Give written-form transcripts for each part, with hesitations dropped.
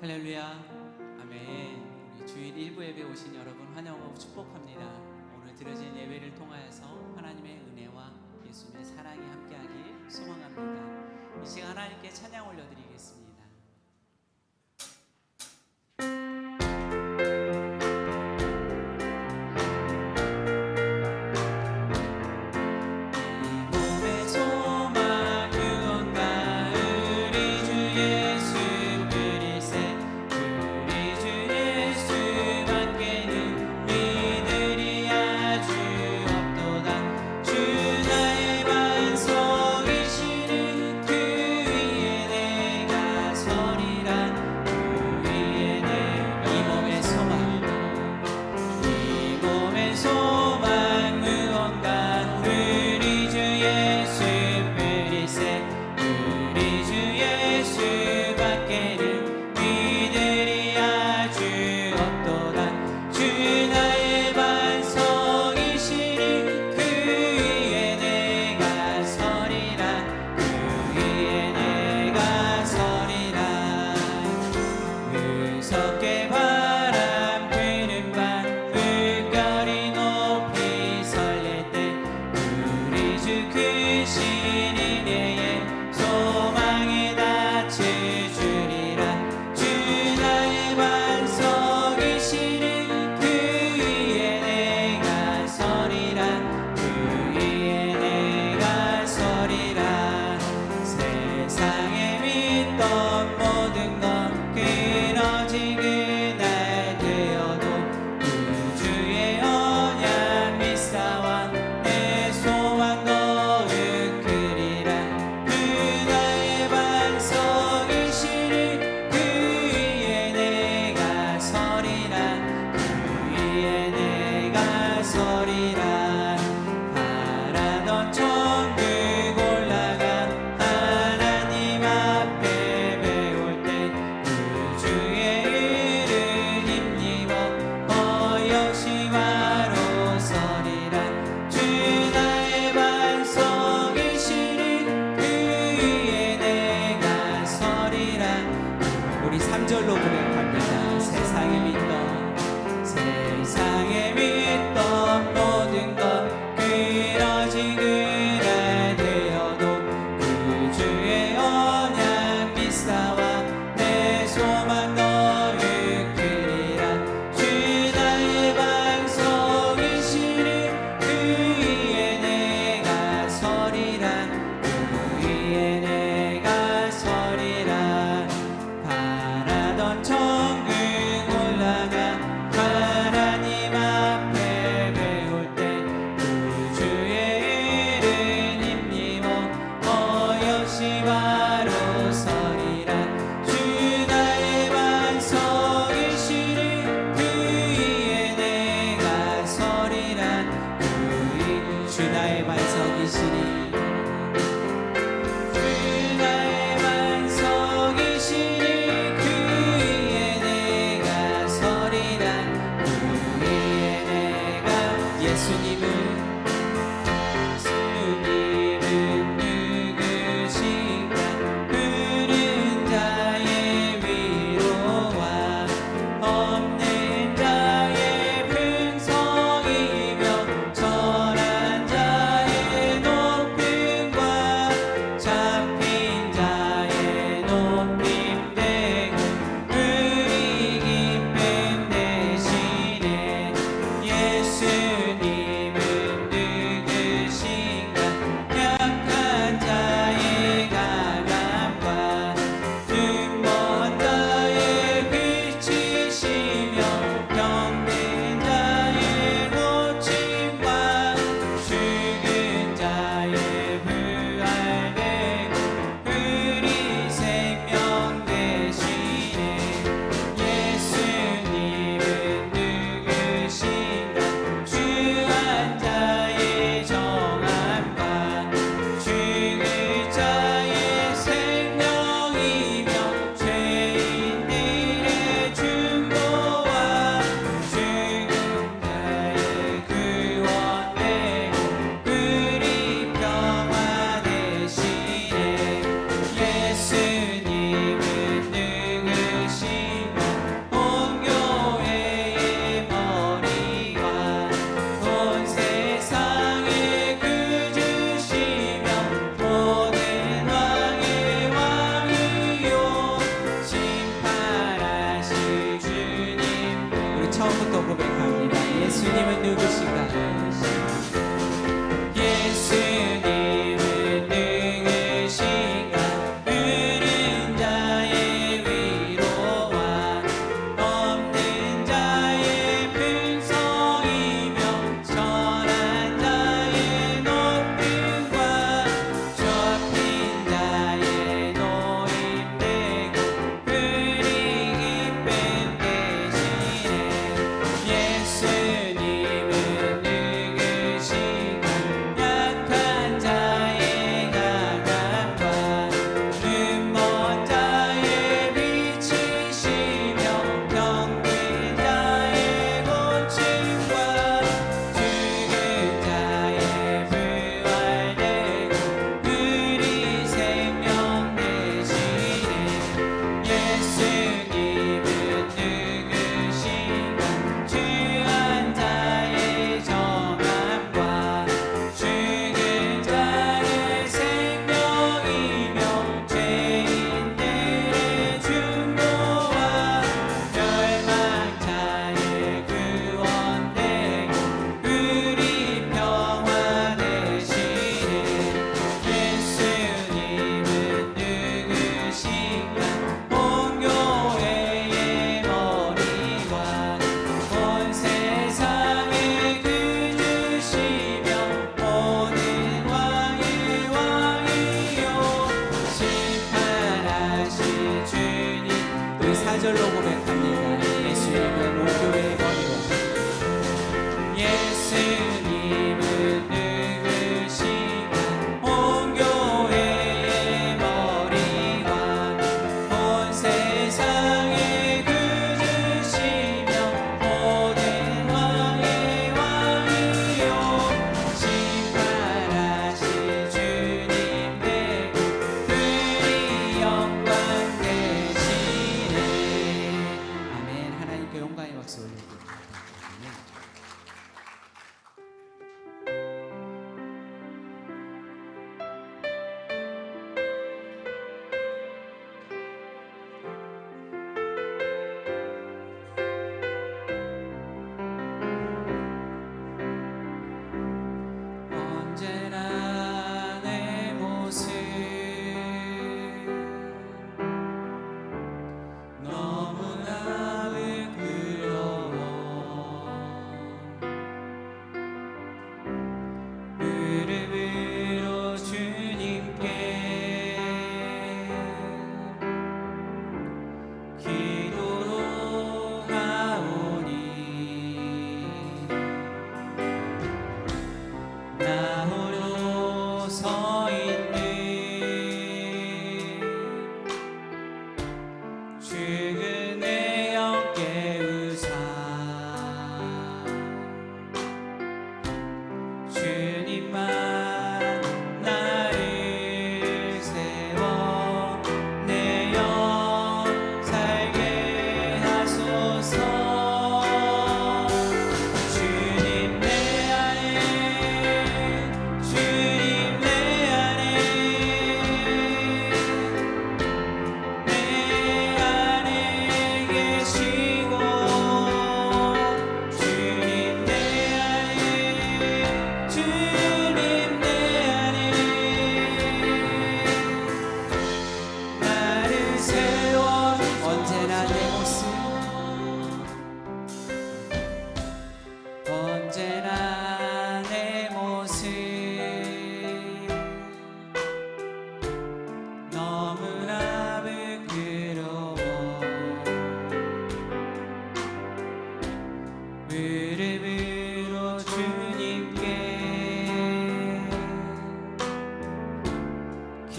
할렐루야, 아멘. 우리 주일 일부 예배 오신 여러분 환영하고 축복합니다. 오늘 드려진 예배를 통하여서 하나님의 은혜와 예수님의 사랑이 함께하길 소망합니다. 이 시간 하나님께 찬양 올려드리겠습니다. 주 나의 반석이시니 그 위에 내가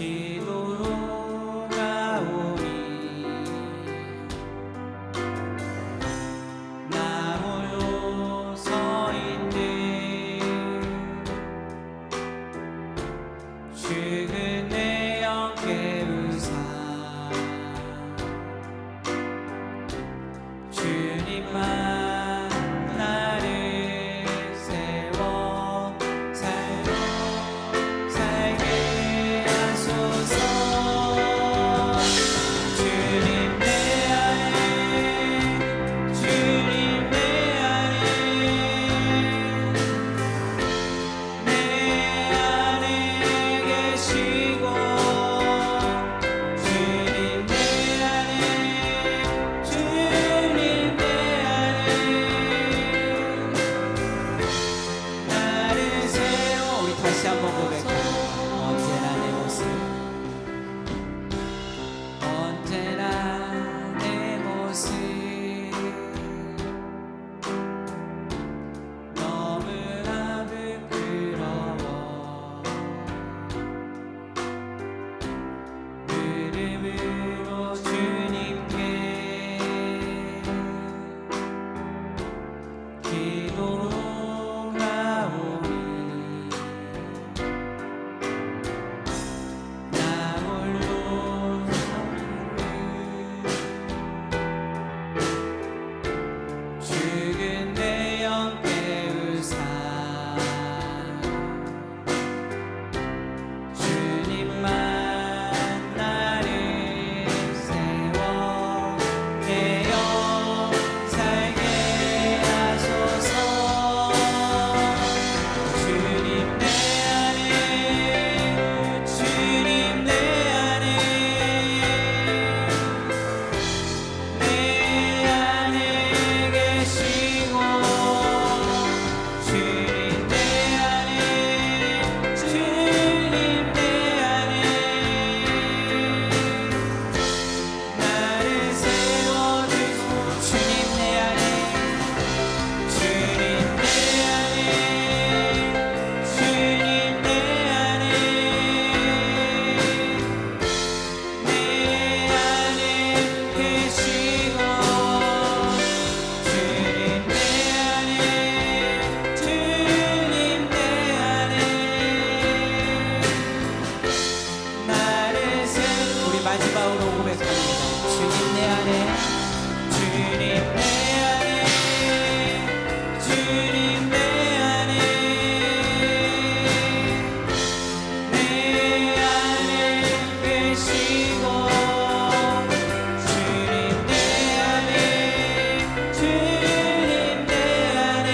기도하오니 나 홀로 서 있네 죽은 내 영 깨우사 주님만 나를 세워 살게 하소서. 주님 내 안에 주님 내 안에 계시고 주님 내 안에 주님 내 안에 나를 세워. 우리 다시 한번 고백합니다. 언제나 내 모습 언제나 내 모습 너무나 부끄러워 이름으로 주님께 기도하오니 나 홀로 죽은 내 영 깨우사 주님만 나를 세워 내 영 살게 하소서. 주님 내 안에 주님 내 안에 계시고 주님 내 안에 주님 내 안에 나를 세워주소. 주님 내 안에 주님 내 안에 주님 내 안에 계시고 주님 내 안에 주님 내 안에 나를 세워. 우리 마지막으로 고백합니다. 주님 내 안에 주님 내 안에 주님 내 안에 계시고 주님 내 안에 주님 내 안에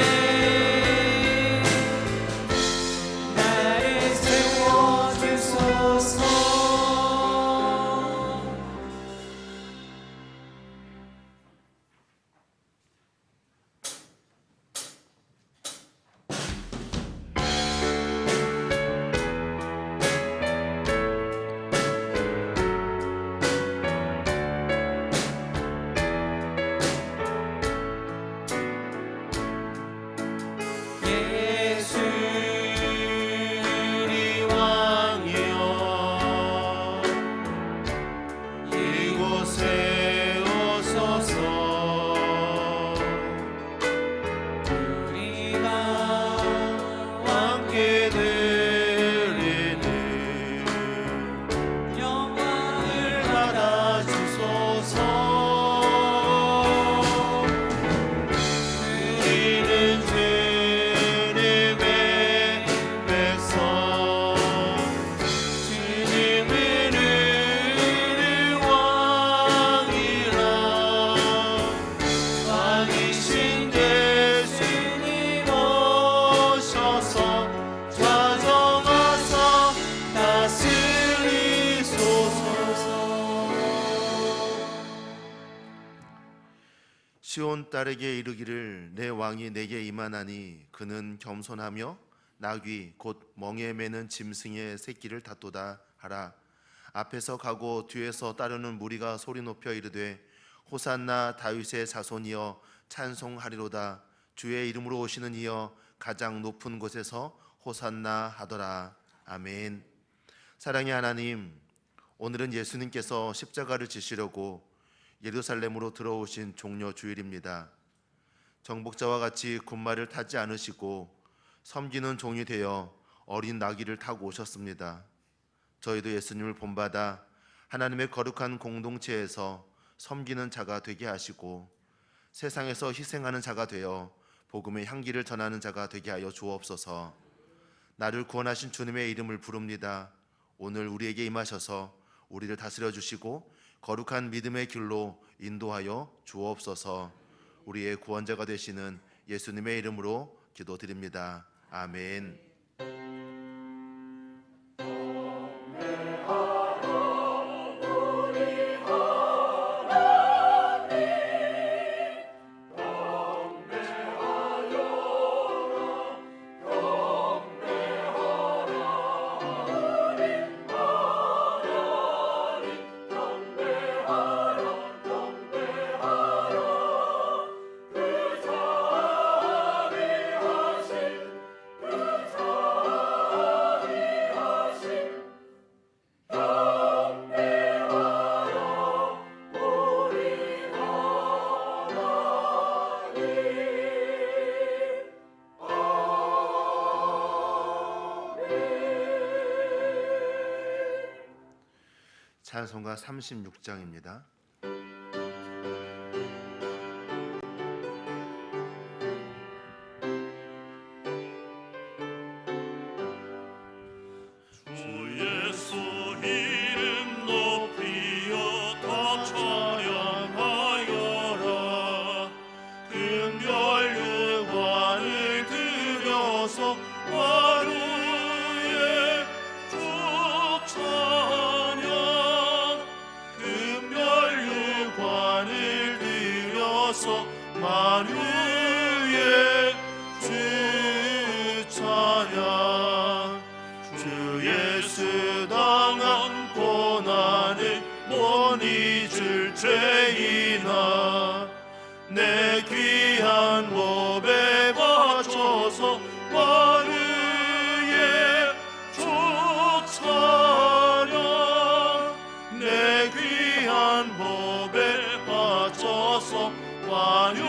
나를 세워주소서. 예수님 왕이여 이곳에 오소서. 우리가 함께 드리는 영광을 받아주소서. 우리는 주님의 백성 주님을 왕이라 왕이신 예수님 오셔서 좌정하사 다스리소서. 시온 딸에게 이르기를 내 왕이 내게 임하나니 그는 겸손하며 나귀 곧 멍에 매는 짐승의 새끼를 다투다 하라. 앞에서 가고 뒤에서 따르는 무리가 소리 높여 이르되 호산나 다윗의 자손이여 찬송하리로다. 주의 이름으로 오시는 이여 가장 높은 곳에서 호산나 하더라. 아멘. 사랑의 하나님, 오늘은 예수님께서 십자가를 지시려고 예루살렘으로 들어오신 종려 주일입니다. 정복자와 같이 군마를 타지 않으시고 섬기는 종이 되어 어린 나귀를 타고 오셨습니다. 저희도 예수님을 본받아 하나님의 거룩한 공동체에서 섬기는 자가 되게 하시고 세상에서 희생하는 자가 되어 복음의 향기를 전하는 자가 되게 하여 주옵소서. 나를 구원하신 주님의 이름을 부릅니다. 오늘 우리에게 임하셔서 우리를 다스려 주시고 거룩한 믿음의 길로 인도하여 주옵소서. 우리의 구원자가 되시는 예수님의 이름으로 기도드립니다. 아멘. 찬송가 36장입니다. 만유의 주 찬양. 주 예수 당한 고난을 못 잊을 죄인아, 내 귀한 몸에 바쳐서 만유의 주 찬양. 내 귀한 몸에 바쳐서 만유의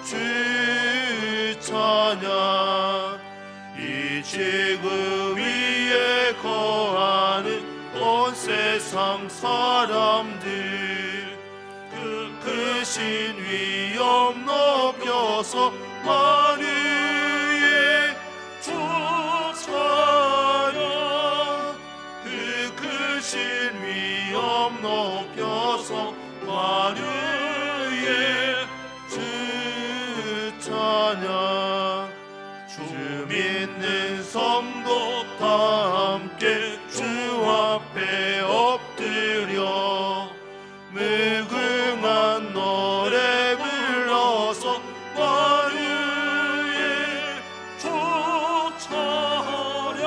주 찬양. 이 지구 위에 거하는 온 세상 사람들, 그 크신 위엄 높여서 만유의 주 찬양. 그 크신 위엄 높여서 만유의 주 찬양. 주 믿는 성도 다 함께 주 앞에 엎드려 무궁한 노래 불러서 만유의 주 찬양.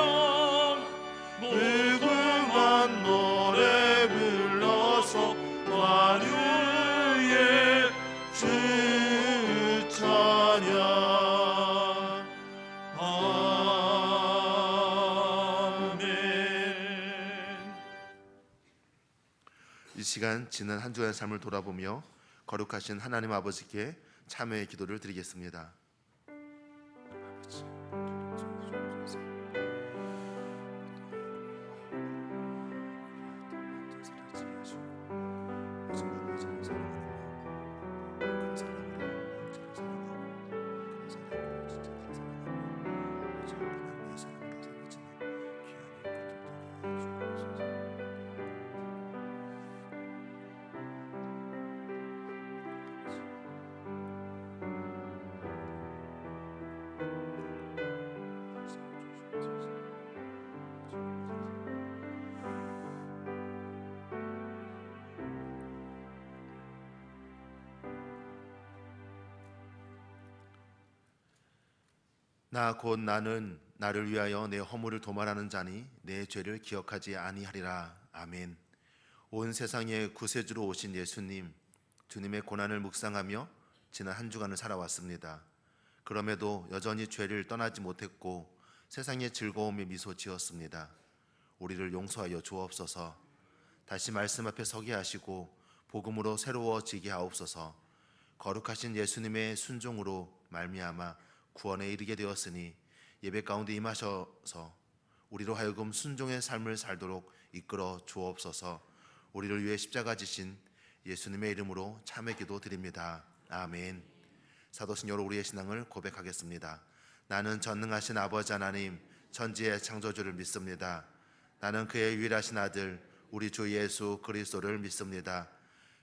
무궁한 노래 불러서 만유의 주 찬양. 아멘. 이 시간 지난 한 주의 삶을 돌아보며 거룩하신 하나님 아버지께 참회의 기도를 드리겠습니다. 나 곧 나는 나를 위하여 내 허물을 도말하는 자니 내 죄를 기억하지 아니하리라. 아멘. 온 세상에 구세주로 오신 예수님, 주님의 고난을 묵상하며 지난 한 주간을 살아왔습니다. 그럼에도 여전히 죄를 떠나지 못했고 세상의 즐거움에 미소 지었습니다. 우리를 용서하여 주옵소서. 다시 말씀 앞에 서게 하시고 복음으로 새로워지게 하옵소서. 거룩하신 예수님의 순종으로 말미암아 구원에 이르게 되었으니 예배 가운데 임하셔서 우리로 하여금 순종의 삶을 살도록 이끌어 주옵소서. 우리를 위해 십자가 지신 예수님의 이름으로 참회 기도 드립니다. 아멘. 사도신 여러 우리의 신앙을 고백하겠습니다. 나는 전능하신 아버지 하나님 천지의 창조주를 믿습니다. 나는 그의 유일하신 아들 우리 주 예수 그리스도를 믿습니다.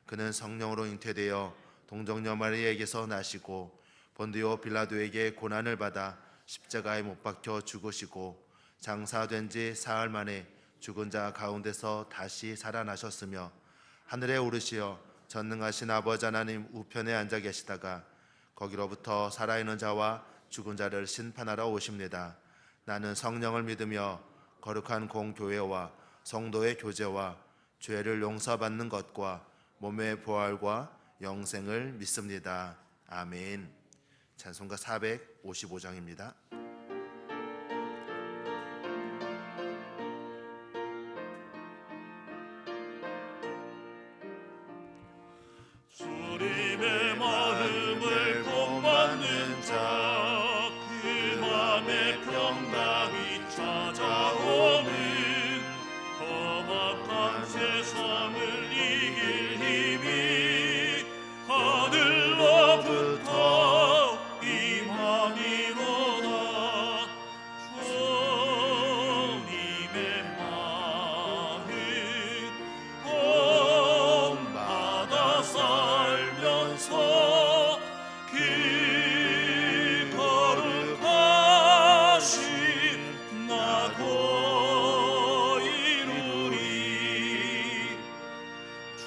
그는 성령으로 잉태되어 동정녀 마리아에게서 나시고 본디오 빌라도에게 고난을 받아 십자가에 못 박혀 죽으시고 장사된 지 사흘 만에 죽은 자 가운데서 다시 살아나셨으며 하늘에 오르시어 전능하신 아버지 하나님 우편에 앉아 계시다가 거기로부터 살아있는 자와 죽은 자를 심판하러 오십니다. 나는 성령을 믿으며 거룩한 공교회와 성도의 교제와 죄를 용서받는 것과 몸의 부활과 영생을 믿습니다. 아멘. 찬송가 455장입니다. 주님의 마음을 본받는 자, 그 맘에 평강이 찾아오는 험악한 세상을 이길 힘이 하늘로부터 임함이로다. 주님의 마음 본받아 살면서 그 거룩하신 나도 이루리.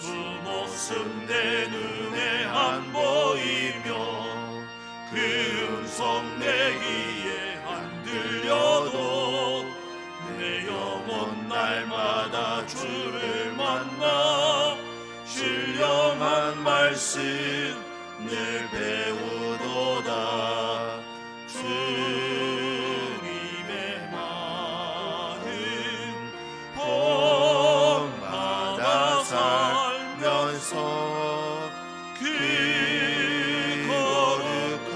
주 모습 내 눈에 안 보이며 그 음성 내 귀에 안 들려도 내 영혼 날마다 주를 만나 신령한 말씀 늘 배우도다. 주님의 마음 본받아 살면서 그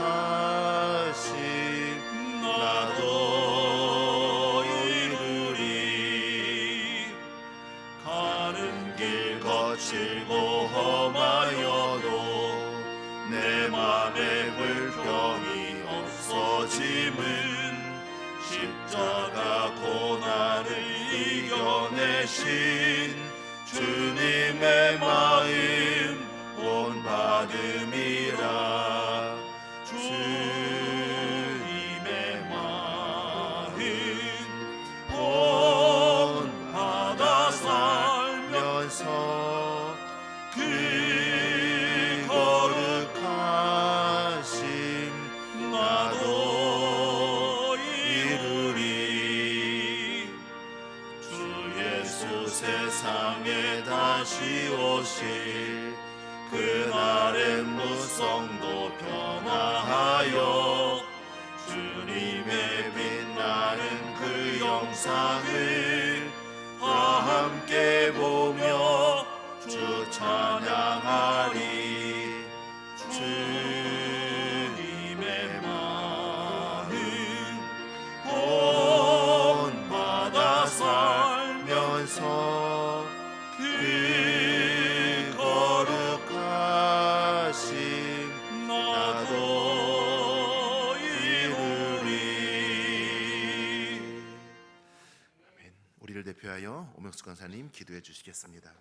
거룩하신 나도 이루리. 가는 길 거칠고 험하여도 내 맘에 불평이 없어짐은 십자가 고난을 이겨내신 주님의 마음 본받음이라. 주님의 마음 본받아 살면서 그 거룩하심 나도 이루리. 주 예수 세상에 다시 오실 그날의 무성도 변화하여 주님의 빛나는 그 영상을 다 함께 보며 주 찬양하리. 주님의 마음 본받아 살면서 그 거룩하심 나도 이루리. 아멘. 우리를 대표하여 오명수 권사님 기도해 주시겠습니다.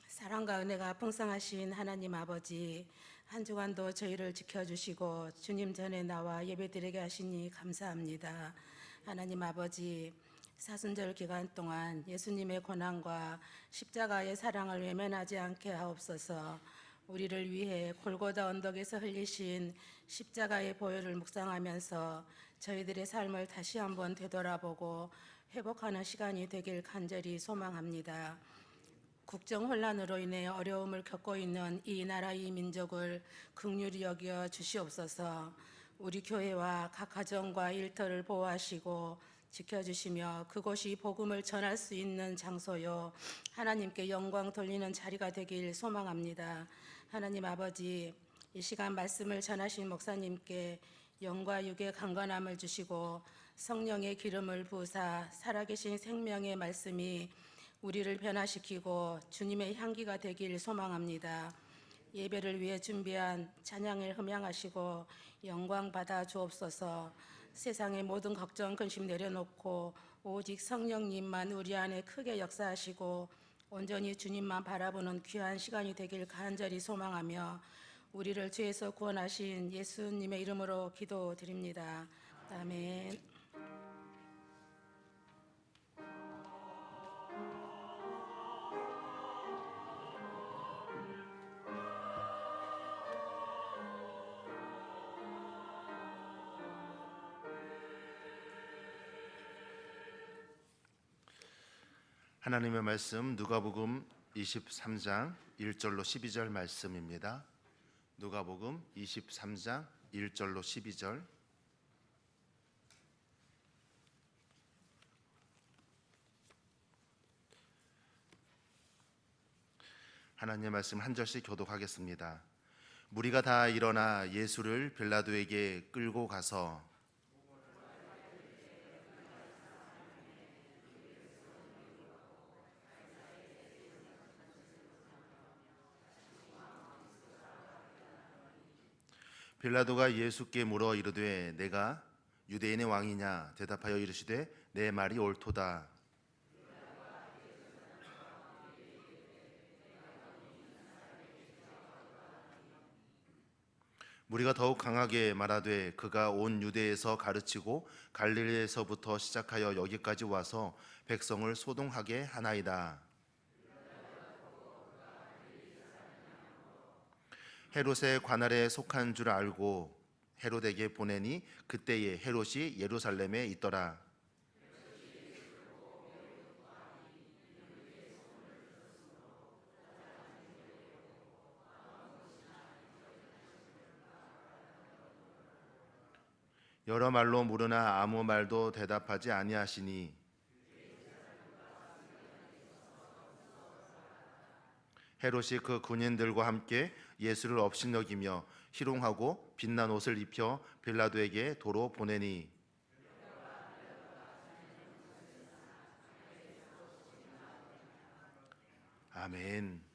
사랑과 은혜가 풍성하신 하나님 아버지, 한 주간도 저희를 지켜주시고 주님 전에 나와 예배드리게 하시니 감사합니다. 하나님 아버지, 사순절 기간 동안 예수님의 고난과 십자가의 사랑을 외면하지 않게 하옵소서. 우리를 위해 골고다 언덕에서 흘리신 십자가의 보혈을 묵상하면서 저희들의 삶을 다시 한번 되돌아보고 회복하는 시간이 되길 간절히 소망합니다. 국정 혼란으로 인해 어려움을 겪고 있는 이 나라 이 민족을 긍휼히 여겨 주시옵소서. 우리 교회와 각 가정과 일터를 보호하시고 지켜주시며 그곳이 복음을 전할 수 있는 장소요 하나님께 영광 돌리는 자리가 되길 소망합니다. 하나님 아버지, 이 시간 말씀을 전하신 목사님께 영과 육의 강건함을 주시고 성령의 기름을 부으사 살아계신 생명의 말씀이 우리를 변화시키고 주님의 향기가 되길 소망합니다. 예배를 위해 준비한 찬양을 흠양하시고 영광 받아 주옵소서. 세상의 모든 걱정 근심 내려놓고 오직 성령님만 우리 안에 크게 역사하시고 온전히 주님만 바라보는 귀한 시간이 되길 간절히 소망하며 우리를 죄에서 구원하신 예수님의 이름으로 기도드립니다. 아멘. 하나님의 말씀 누가복음 23장 1절로 12절 말씀입니다. 누가복음 23장 1절로 12절. 하나님의 말씀 한 절씩 교독하겠습니다. 무리가 다 일어나 예수를 빌라도에게 끌고 가서 빌라도가 예수께 물어 이르되 내가 유대인의 왕이냐 대답하여 이르시되 내 말이 옳도다. 무리가 더욱 강하게 말하되 그가 온 유대에서 가르치고 갈릴리에서부터 시작하여 여기까지 와서 백성을 소동하게 하나이다. 헤롯의 관할에 속한 줄 알고 헤롯에게 보내니 그때에 헤롯이 예루살렘에 있더라. 여러 말로 물으나 아무 말도 대답하지 아니하시니 헤롯이 그 군인들과 함께 예수를 업신여기며 희롱하고 빛난 옷을 입혀 빌라도에게 도로 보내니 아멘.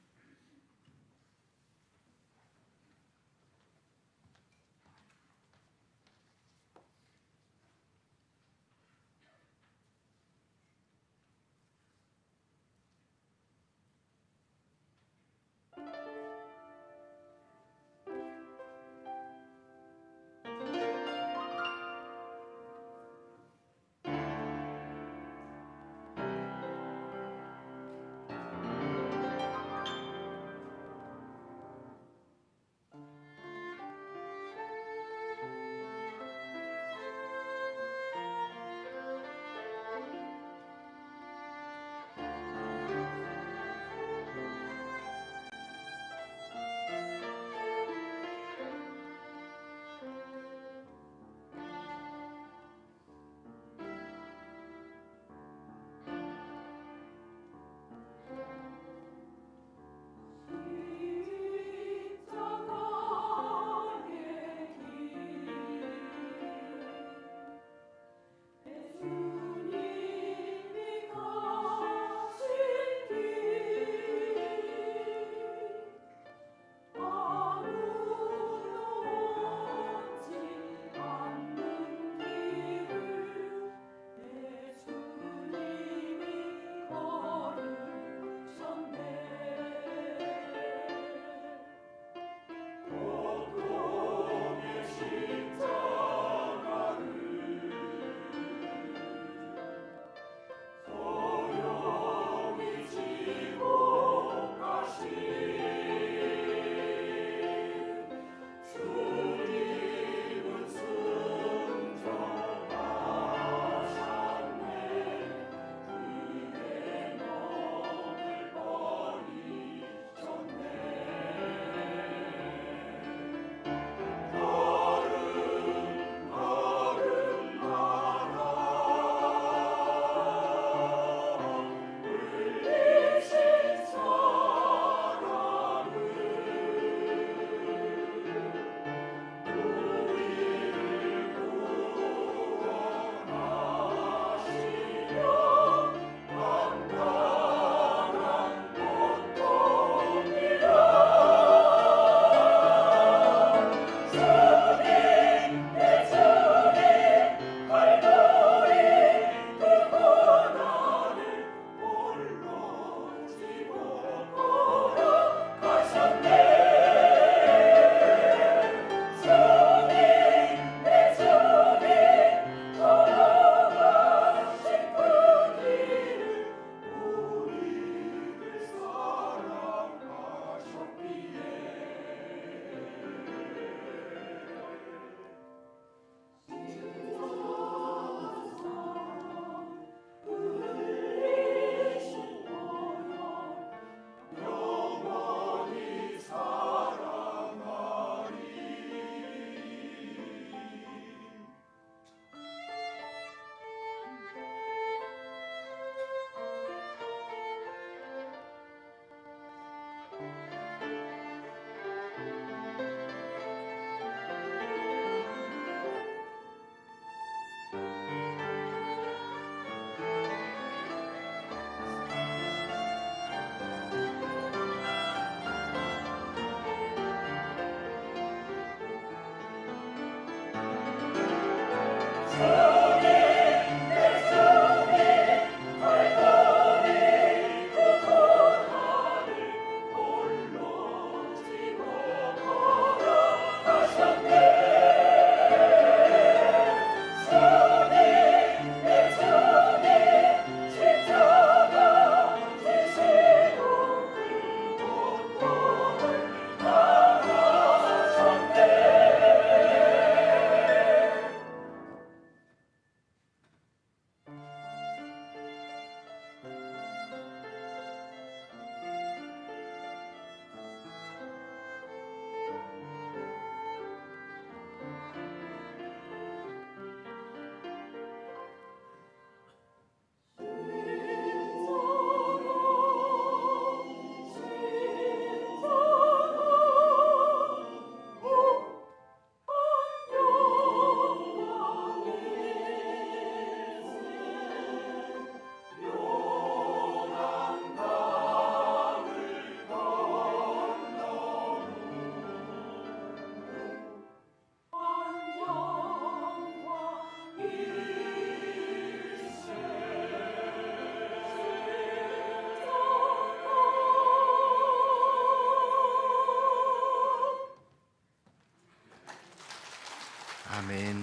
아멘.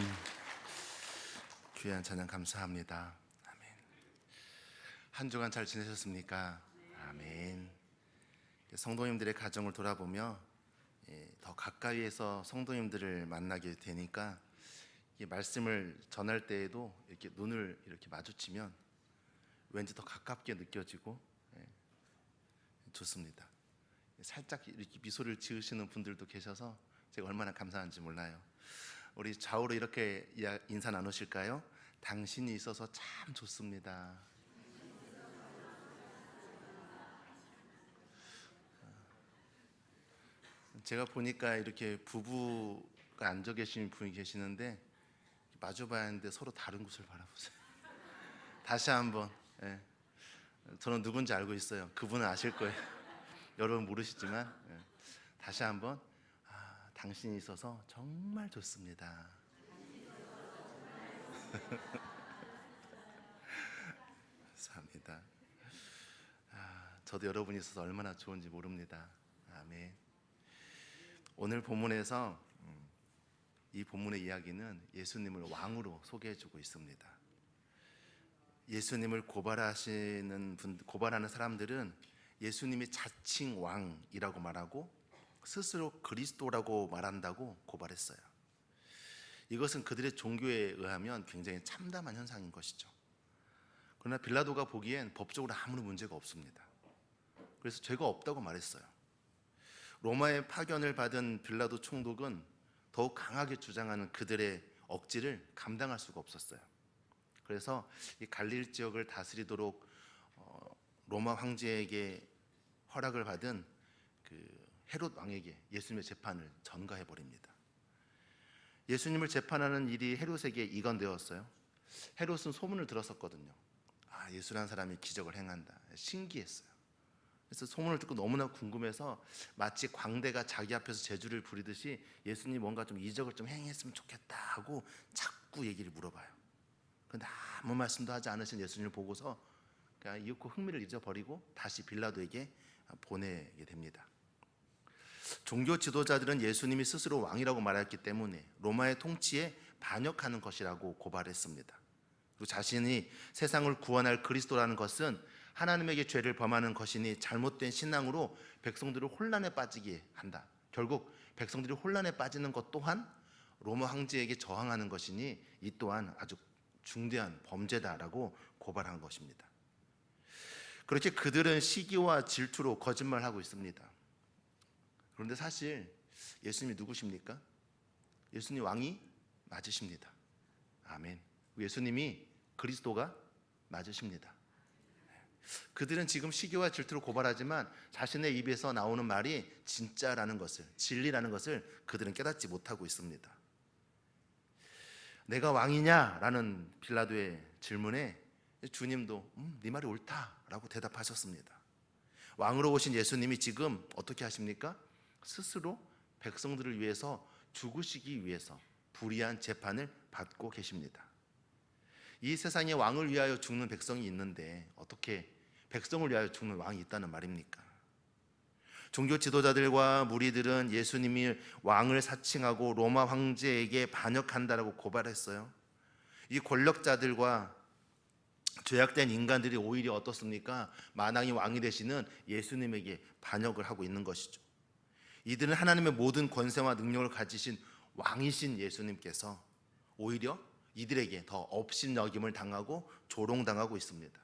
귀한 찬양 감사합니다. 아멘. 한 주간 잘 지내셨습니까? 아멘. 성도님들의 가정을 돌아보며 더 가까이에서 성도님들을 만나게 되니까 이 말씀을 전할 때에도 이렇게 눈을 이렇게 마주치면 왠지 더 가깝게 느껴지고 좋습니다. 살짝 이렇게 미소를 지으시는 분들도 계셔서 제가 얼마나 감사한지 몰라요. 우리 좌우로 이렇게 인사 나누실까요? 당신이 있어서 참 좋습니다. 제가 보니까 이렇게 부부가 앉아 계신 분이 계시는데 마주봐야 하는데 서로 다른 곳을 바라보세요. 다시 한번, 저는 누군지 알고 있어요. 그분은 아실 거예요. 여러분 모르시지만 다시 한번 당신이 있어서 정말 좋습니다. 감사합니다. 저도 여러분이 있어서 얼마나 좋은지 모릅니다. 아멘. 오늘 본문에서 이 본문의 이야기는 예수님을 왕으로 소개해주고 있습니다. 예수님을 고발하는 사람들은 예수님이 자칭 왕이라고 말하고 스스로 그리스도라고 말한다고 고발했어요. 이것은 그들의 종교에 의하면 굉장히 참담한 현상인 것이죠. 그러나 빌라도가 보기엔 법적으로 아무런 문제가 없습니다. 그래서 죄가 없다고 말했어요. 로마의 파견을 받은 빌라도 총독은 더욱 강하게 주장하는 그들의 억지를 감당할 수가 없었어요. 그래서 이 갈릴 지역을 다스리도록 로마 황제에게 허락을 받은 그 헤롯 왕에게 예수님의 재판을 전가해 버립니다. 예수님을 재판하는 일이 헤롯에게 이건되었어요. 헤롯은 소문을 들었었거든요. 예수라는 사람이 기적을 행한다. 신기했어요. 그래서 소문을 듣고 너무나 궁금해서 마치 광대가 자기 앞에서 제주를 부리듯이 예수님 뭔가 좀 이적을 좀 행했으면 좋겠다 하고 자꾸 얘기를 물어봐요. 그런데 아무 말씀도 하지 않으신 예수님을 보고서 그냥 이윽고 흥미를 잊어버리고 다시 빌라도에게 보내게 됩니다. 종교 지도자들은 예수님이 스스로 왕이라고 말했기 때문에 로마의 통치에 반역하는 것이라고 고발했습니다. 그리고 자신이 세상을 구원할 그리스도라는 것은 하나님에게 죄를 범하는 것이니 잘못된 신앙으로 백성들을 혼란에 빠지게 한다. 결국 백성들이 혼란에 빠지는 것 또한 로마 황제에게 저항하는 것이니 이 또한 아주 중대한 범죄다라고 고발한 것입니다. 그렇게 그들은 시기와 질투로 거짓말하고 있습니다. 그런데 사실 예수님이 누구십니까? 예수님 왕이 맞으십니다. 아멘. 예수님이 그리스도가 맞으십니다. 그들은 지금 시기와 질투로 고발하지만 자신의 입에서 나오는 말이 진짜라는 것을, 진리라는 것을 그들은 깨닫지 못하고 있습니다. 내가 왕이냐라는 빌라도의 질문에 주님도 네 말이 옳다라고 대답하셨습니다. 왕으로 오신 예수님이 지금 어떻게 하십니까? 스스로 백성들을 위해서 죽으시기 위해서 불의한 재판을 받고 계십니다. 이 세상에 왕을 위하여 죽는 백성이 있는데 어떻게 백성을 위하여 죽는 왕이 있다는 말입니까? 종교 지도자들과 무리들은 예수님이 왕을 사칭하고 로마 황제에게 반역한다라고 고발했어요. 이 권력자들과 죄악된 인간들이 오히려 어떻습니까? 마땅히 왕이 되시는 예수님에게 반역을 하고 있는 것이죠. 이들은 하나님의 모든 권세와 능력을 가지신 왕이신 예수님께서 오히려 이들에게 더 업신여김을 당하고 조롱당하고 있습니다.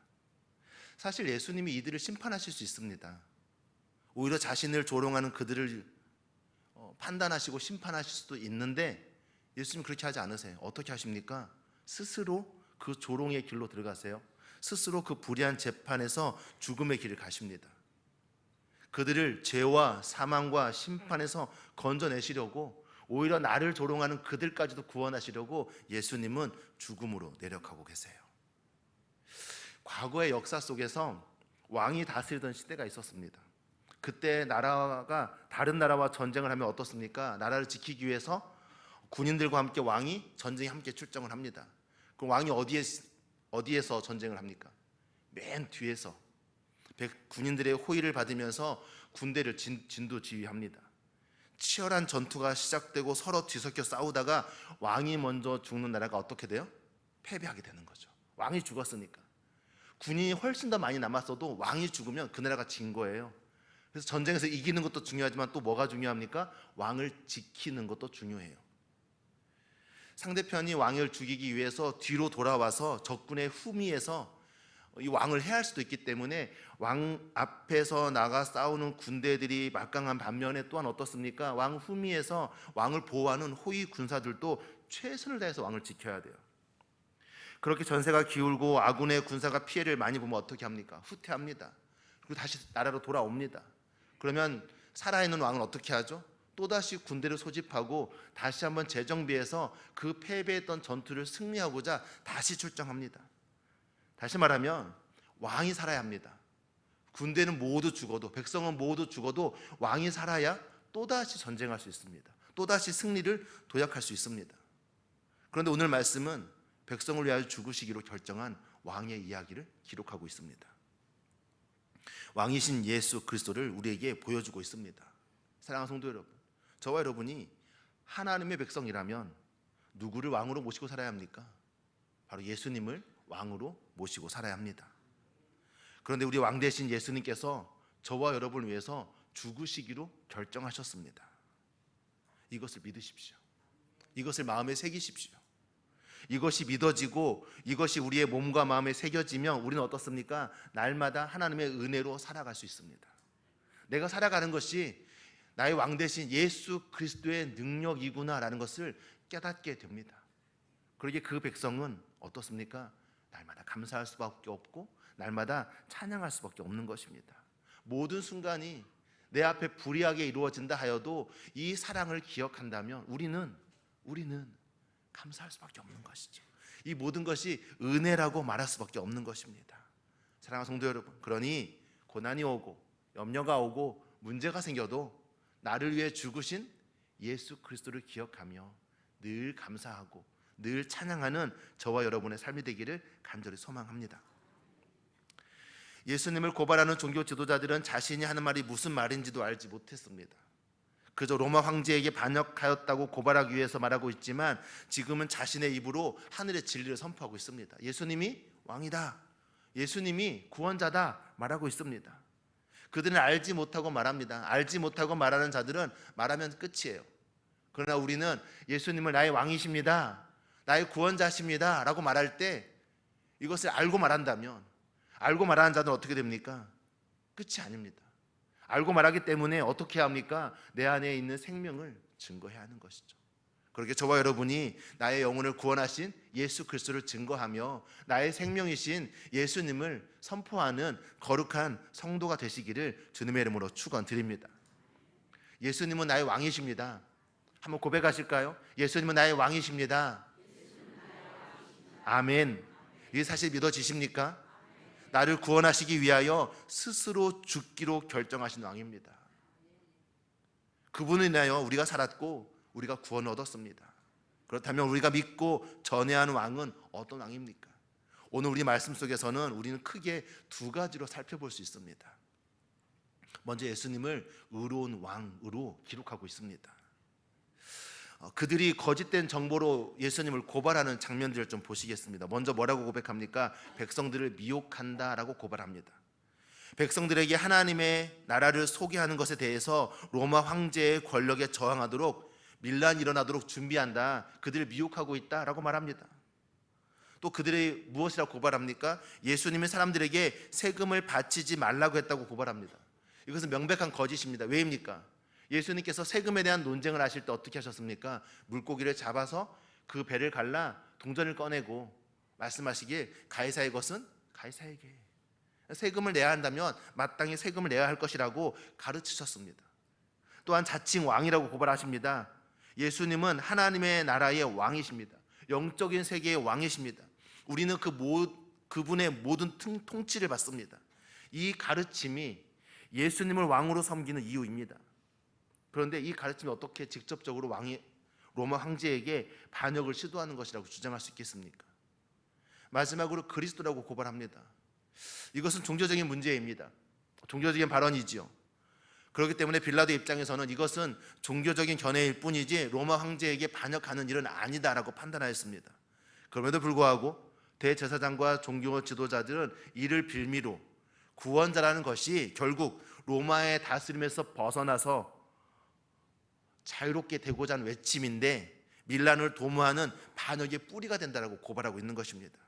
사실 예수님이 이들을 심판하실 수 있습니다. 오히려 자신을 조롱하는 그들을 판단하시고 심판하실 수도 있는데 예수님 그렇게 하지 않으세요. 어떻게 하십니까? 스스로 그 조롱의 길로 들어가세요. 스스로 그 불의한 재판에서 죽음의 길을 가십니다. 그들을 죄와 사망과 심판에서 건져내시려고 오히려 나를 조롱하는 그들까지도 구원하시려고 예수님은 죽음으로 내려가고 계세요. 과거의 역사 속에서 왕이 다스리던 시대가 있었습니다. 그때 나라가 다른 나라와 전쟁을 하면 어떻습니까? 나라를 지키기 위해서 군인들과 함께 왕이 전쟁에 함께 출정을 합니다. 그럼 왕이 어디에서 전쟁을 합니까? 맨 뒤에서 군인들의 호의를 받으면서 군대를 진두지휘합니다. 치열한 전투가 시작되고 서로 뒤섞여 싸우다가 왕이 먼저 죽는 나라가 어떻게 돼요? 패배하게 되는 거죠. 왕이 죽었으니까. 군인이 훨씬 더 많이 남았어도 왕이 죽으면 그 나라가 진 거예요. 그래서 전쟁에서 이기는 것도 중요하지만 또 뭐가 중요합니까? 왕을 지키는 것도 중요해요. 상대편이 왕을 죽이기 위해서 뒤로 돌아와서 적군의 후미에서 이 왕을 해할 수도 있기 때문에 왕 앞에서 나가 싸우는 군대들이 막강한 반면에 또한 어떻습니까? 왕 후미에서 왕을 보호하는 호위 군사들도 최선을 다해서 왕을 지켜야 돼요. 그렇게 전세가 기울고 아군의 군사가 피해를 많이 보면 어떻게 합니까? 후퇴합니다. 그리고 다시 나라로 돌아옵니다. 그러면 살아있는 왕은 어떻게 하죠? 또다시 군대를 소집하고 다시 한번 재정비해서 그 패배했던 전투를 승리하고자 다시 출정합니다. 다시 말하면 왕이 살아야 합니다. 군대는 모두 죽어도, 백성은 모두 죽어도 왕이 살아야 또다시 전쟁할 수 있습니다. 또다시 승리를 도약할 수 있습니다. 그런데 오늘 말씀은 백성을 위하여 죽으시기로 결정한 왕의 이야기를 기록하고 있습니다. 왕이신 예수 그리스도를 우리에게 보여주고 있습니다. 사랑하는 성도 여러분, 저와 여러분이 하나님의 백성이라면 누구를 왕으로 모시고 살아야 합니까? 바로 예수님을 왕으로 모시고 살아야 합니다. 그런데 우리 왕 대신 예수님께서 저와 여러분을 위해서 죽으시기로 결정하셨습니다. 이것을 믿으십시오. 이것을 마음에 새기십시오. 이것이 믿어지고 이것이 우리의 몸과 마음에 새겨지면 우리는 어떻습니까? 날마다 하나님의 은혜로 살아갈 수 있습니다. 내가 살아가는 것이 나의 왕 대신 예수 그리스도의 능력이구나라는 것을 깨닫게 됩니다. 그러기에 그 백성은 어떻습니까? 날마다 감사할 수밖에 없고 날마다 찬양할 수밖에 없는 것입니다. 모든 순간이 내 앞에 불의하게 이루어진다 하여도 이 사랑을 기억한다면 우리는 감사할 수밖에 없는 것이죠. 이 모든 것이 은혜라고 말할 수밖에 없는 것입니다. 사랑하는 성도 여러분, 그러니 고난이 오고 염려가 오고 문제가 생겨도 나를 위해 죽으신 예수 그리스도를 기억하며 늘 감사하고 늘 찬양하는 저와 여러분의 삶이 되기를 간절히 소망합니다. 예수님을 고발하는 종교 지도자들은 자신이 하는 말이 무슨 말인지도 알지 못했습니다. 그저 로마 황제에게 반역하였다고 고발하기 위해서 말하고 있지만 지금은 자신의 입으로 하늘의 진리를 선포하고 있습니다. 예수님이 왕이다, 예수님이 구원자다 말하고 있습니다. 그들은 알지 못하고 말합니다. 알지 못하고 말하는 자들은 말하면 끝이에요. 그러나 우리는 예수님을 나의 왕이십니다, 나의 구원자십니다 라고 말할 때 이것을 알고 말한다면, 알고 말하는 자들은 어떻게 됩니까? 끝이 아닙니다. 알고 말하기 때문에 어떻게 해야 합니까? 내 안에 있는 생명을 증거해야 하는 것이죠. 그렇게 저와 여러분이 나의 영혼을 구원하신 예수 그리스도를 증거하며 나의 생명이신 예수님을 선포하는 거룩한 성도가 되시기를 주님의 이름으로 축원드립니다. 예수님은 나의 왕이십니다. 한번 고백하실까요? 예수님은 나의 왕이십니다. 아멘. 이 사실 믿어지십니까? 나를 구원하시기 위하여 스스로 죽기로 결정하신 왕입니다. 그분을 인하여 우리가 살았고 우리가 구원을 얻었습니다. 그렇다면 우리가 믿고 전해야 하는 왕은 어떤 왕입니까? 오늘 우리 말씀 속에서는 우리는 크게 두 가지로 살펴볼 수 있습니다. 먼저 예수님을 의로운 왕으로 기록하고 있습니다. 그들이 거짓된 정보로 예수님을 고발하는 장면들을 좀 보시겠습니다. 먼저 뭐라고 고백합니까? 백성들을 미혹한다라고 고발합니다. 백성들에게 하나님의 나라를 소개하는 것에 대해서 로마 황제의 권력에 저항하도록 밀란이 일어나도록 준비한다, 그들을 미혹하고 있다라고 말합니다. 또 그들이 무엇이라고 고발합니까? 예수님이 사람들에게 세금을 바치지 말라고 했다고 고발합니다. 이것은 명백한 거짓입니다. 왜입니까? 예수님께서 세금에 대한 논쟁을 하실 때 어떻게 하셨습니까? 물고기를 잡아서 그 배를 갈라 동전을 꺼내고 말씀하시기에 가이사의 것은 가이사에게, 세금을 내야 한다면 마땅히 세금을 내야 할 것이라고 가르치셨습니다. 또한 자칭 왕이라고 고발하십니다. 예수님은 하나님의 나라의 왕이십니다. 영적인 세계의 왕이십니다. 우리는 그분의 모든 통치를 받습니다. 이 가르침이 예수님을 왕으로 섬기는 이유입니다. 그런데 이 가르침이 어떻게 직접적으로 로마 황제에게 반역을 시도하는 것이라고 주장할 수 있겠습니까? 마지막으로 그리스도라고 고발합니다. 이것은 종교적인 문제입니다. 종교적인 발언이지요. 그렇기 때문에 빌라도 입장에서는 이것은 종교적인 견해일 뿐이지 로마 황제에게 반역하는 일은 아니다라고 판단하였습니다. 그럼에도 불구하고 대제사장과 종교 지도자들은 이를 빌미로 구원자라는 것이 결국 로마의 다스림에서 벗어나서 자유롭게 되고자 하는 외침인데 밀란을 도모하는 반역의 뿌리가 된다라고 고발하고 있는 것입니다.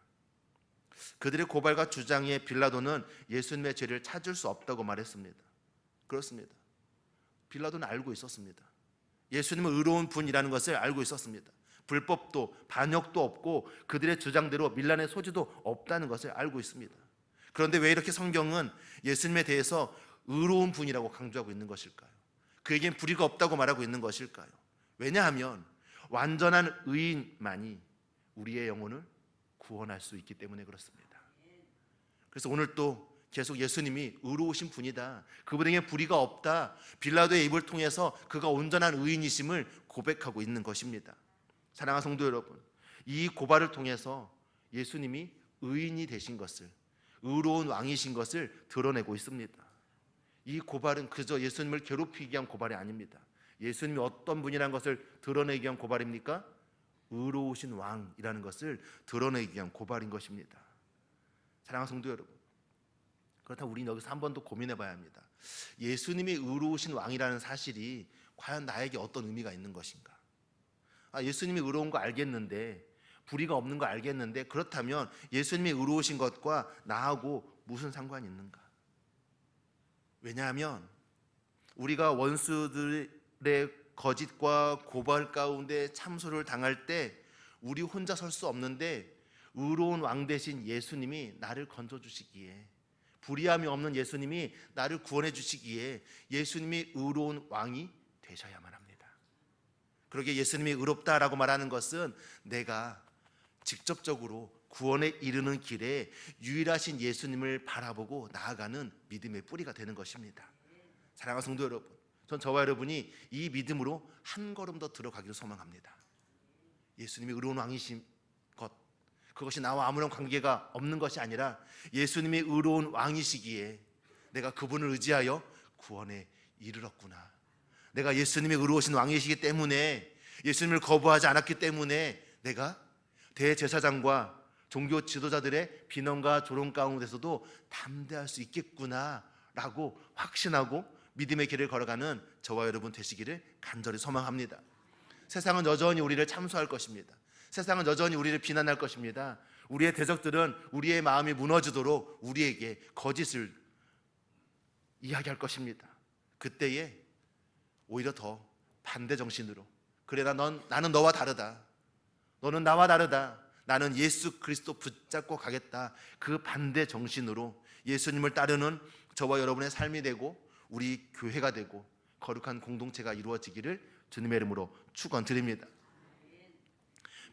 그들의 고발과 주장에 빌라도는 예수님의 죄를 찾을 수 없다고 말했습니다. 그렇습니다. 빌라도는 알고 있었습니다. 예수님은 의로운 분이라는 것을 알고 있었습니다. 불법도 반역도 없고 그들의 주장대로 밀란의 소지도 없다는 것을 알고 있습니다. 그런데 왜 이렇게 성경은 예수님에 대해서 의로운 분이라고 강조하고 있는 것일까요? 그에겐 불의가 없다고 말하고 있는 것일까요? 왜냐하면 완전한 의인만이 우리의 영혼을 구원할 수 있기 때문에 그렇습니다. 그래서 오늘 또 계속 예수님이 의로우신 분이다, 그분에게 불의가 없다, 빌라도의 입을 통해서 그가 온전한 의인이심을 고백하고 있는 것입니다. 사랑하는 성도 여러분, 이 고발을 통해서 예수님이 의인이 되신 것을, 의로운 왕이신 것을 드러내고 있습니다. 이 고발은 그저 예수님을 괴롭히기 위한 고발이 아닙니다. 예수님이 어떤 분이라는 것을 드러내기 위한 고발입니까? 의로우신 왕이라는 것을 드러내기 위한 고발인 것입니다. 사랑하는 성도 여러분, 그렇다면 우리는 여기서 한 번 더 고민해 봐야 합니다. 예수님이 의로우신 왕이라는 사실이 과연 나에게 어떤 의미가 있는 것인가? 예수님이 의로운 거 알겠는데, 불의가 없는 거 알겠는데, 그렇다면 예수님이 의로우신 것과 나하고 무슨 상관이 있는가? 왜냐하면 우리가 원수들의 거짓과 고발 가운데 참소를 당할 때 우리 혼자 설 수 없는데 의로운 왕 대신 예수님이 나를 건져주시기에, 불의함이 없는 예수님이 나를 구원해 주시기에 예수님이 의로운 왕이 되셔야만 합니다. 그러기에 예수님이 의롭다라고 말하는 것은 내가 직접적으로 구원에 이르는 길에 유일하신 예수님을 바라보고 나아가는 믿음의 뿌리가 되는 것입니다. 사랑하는 성도 여러분, 전 저와 여러분이 이 믿음으로 한 걸음 더 들어가기를 소망합니다. 예수님이 의로운 왕이신 것, 그것이 나와 아무런 관계가 없는 것이 아니라 예수님이 의로운 왕이시기에 내가 그분을 의지하여 구원에 이르렀구나, 내가 예수님이 의로우신 왕이시기 때문에, 예수님을 거부하지 않았기 때문에 내가 대제사장과 종교 지도자들의 비난과 조롱 가운데서도 담대할 수 있겠구나 라고 확신하고 믿음의 길을 걸어가는 저와 여러분 되시기를 간절히 소망합니다. 세상은 여전히 우리를 참소할 것입니다. 세상은 여전히 우리를 비난할 것입니다. 우리의 대적들은 우리의 마음이 무너지도록 우리에게 거짓을 이야기할 것입니다. 그때에 오히려 더 반대 정신으로, 그래 나는 너와 다르다, 너는 나와 다르다, 나는 예수 그리스도 붙잡고 가겠다, 그 반대 정신으로 예수님을 따르는 저와 여러분의 삶이 되고 우리 교회가 되고 거룩한 공동체가 이루어지기를 주님의 이름으로 축원드립니다.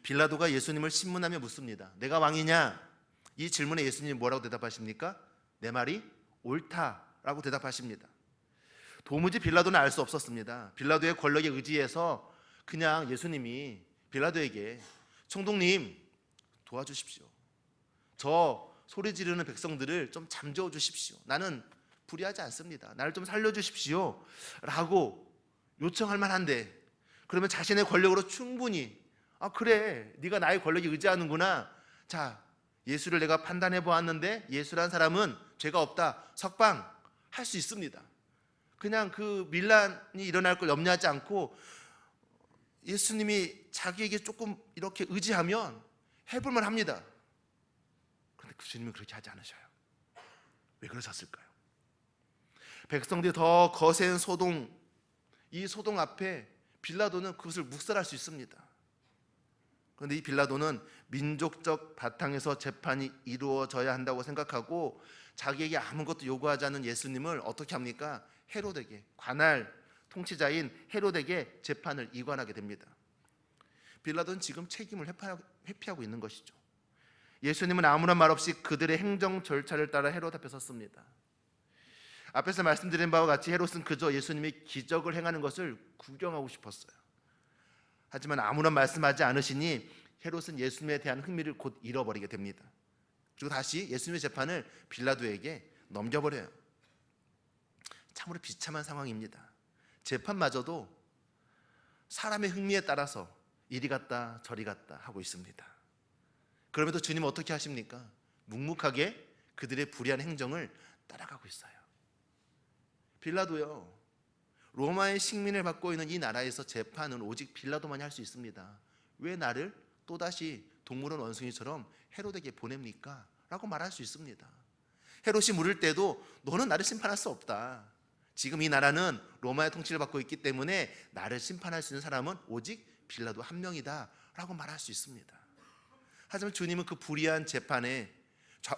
빌라도가 예수님을 신문하며 묻습니다. 내가 왕이냐? 이 질문에 예수님이 뭐라고 대답하십니까? 내 말이 옳다라고 대답하십니다. 도무지 빌라도는 알 수 없었습니다. 빌라도의 권력에 의지해서 그냥 예수님이 빌라도에게 총독님 도와주십시오, 저 소리 지르는 백성들을 좀 잠재워 주십시오, 나는 불의하지 않습니다, 나를 좀 살려주십시오 라고 요청할 만한데, 그러면 자신의 권력으로 충분히 그래 네가 나의 권력에 의지하는구나, 자 예수를 내가 판단해 보았는데 예수란 사람은 죄가 없다, 석방할 수 있습니다. 그냥 그 밀란이 일어날 걸 염려하지 않고 예수님이 자기에게 조금 이렇게 의지하면 해볼만 합니다. 그런데 그 주님은 그렇게 하지 않으셔요. 왜 그러셨을까요? 백성들이 더 거센 소동, 이 소동 앞에 빌라도는 그것을 묵살할 수 있습니다. 그런데 이 빌라도는 민족적 바탕에서 재판이 이루어져야 한다고 생각하고 자기에게 아무것도 요구하지 않는 예수님을 어떻게 합니까? 헤롯에게, 관할 통치자인 헤롯에게 재판을 이관하게 됩니다. 빌라도는 지금 책임을 회피하고 있는 것이죠. 예수님은 아무런 말 없이 그들의 행정 절차를 따라 헤롯 앞에 섰습니다. 앞에서 말씀드린 바와 같이 헤롯은 그저 예수님이 기적을 행하는 것을 구경하고 싶었어요. 하지만 아무런 말씀하지 않으시니 헤롯은 예수님에 대한 흥미를 곧 잃어버리게 됩니다. 그리고 다시 예수님의 재판을 빌라도에게 넘겨버려요. 참으로 비참한 상황입니다. 재판마저도 사람의 흥미에 따라서 이리 갔다 저리 갔다 하고 있습니다. 그럼에도 주님은 어떻게 하십니까? 묵묵하게 그들의 불의한 행정을 따라가고 있어요. 빌라도요, 로마의 식민을 받고 있는 이 나라에서 재판은 오직 빌라도만이 할 수 있습니다. 왜 나를 또다시 동물원 원숭이처럼 헤롯에게 보냅니까? 라고 말할 수 있습니다. 헤롯이 물을 때도 너는 나를 심판할 수 없다. 지금 이 나라는 로마의 통치를 받고 있기 때문에 나를 심판할 수 있는 사람은 오직 빌라도 한 명이다 라고 말할 수 있습니다. 하지만 주님은 그 불의한 재판에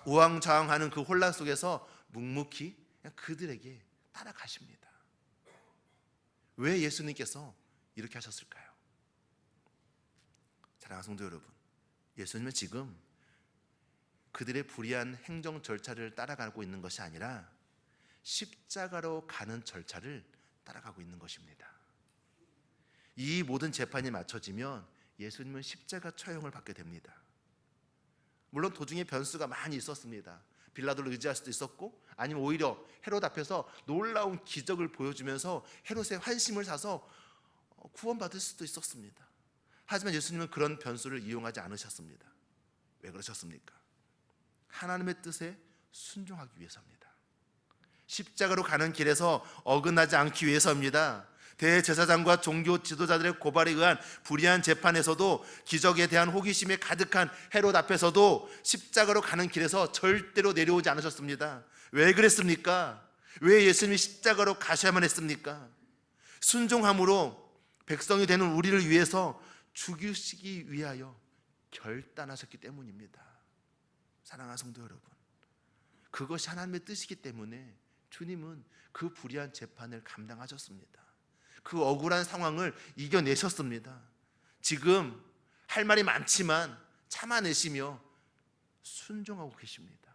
우왕좌왕하는 그 혼란 속에서 묵묵히 그냥 그들에게 따라가십니다. 왜 예수님께서 이렇게 하셨을까요? 사랑하는 성도 여러분, 예수님은 지금 그들의 불의한 행정 절차를 따라가고 있는 것이 아니라 십자가로 가는 절차를 따라가고 있는 것입니다. 이 모든 재판이 맞춰지면 예수님은 십자가 처형을 받게 됩니다. 물론 도중에 변수가 많이 있었습니다. 빌라도를 의지할 수도 있었고, 아니면 오히려 헤롯 앞에서 놀라운 기적을 보여주면서 헤롯의 환심을 사서 구원받을 수도 있었습니다. 하지만 예수님은 그런 변수를 이용하지 않으셨습니다. 왜 그러셨습니까? 하나님의 뜻에 순종하기 위해서입니다. 십자가로 가는 길에서 어긋나지 않기 위해서입니다. 대제사장과 종교 지도자들의 고발에 의한 불의한 재판에서도 기적에 대한 호기심에 가득한 헤롯 앞에서도 십자가로 가는 길에서 절대로 내려오지 않으셨습니다. 왜 그랬습니까? 왜 예수님이 십자가로 가셔야만 했습니까? 순종함으로 백성이 되는 우리를 위해서 죽이시기 위하여 결단하셨기 때문입니다. 사랑하는 성도 여러분, 그것이 하나님의 뜻이기 때문에 주님은 그 불의한 재판을 감당하셨습니다. 그 억울한 상황을 이겨내셨습니다. 지금 할 말이 많지만 참아내시며 순종하고 계십니다.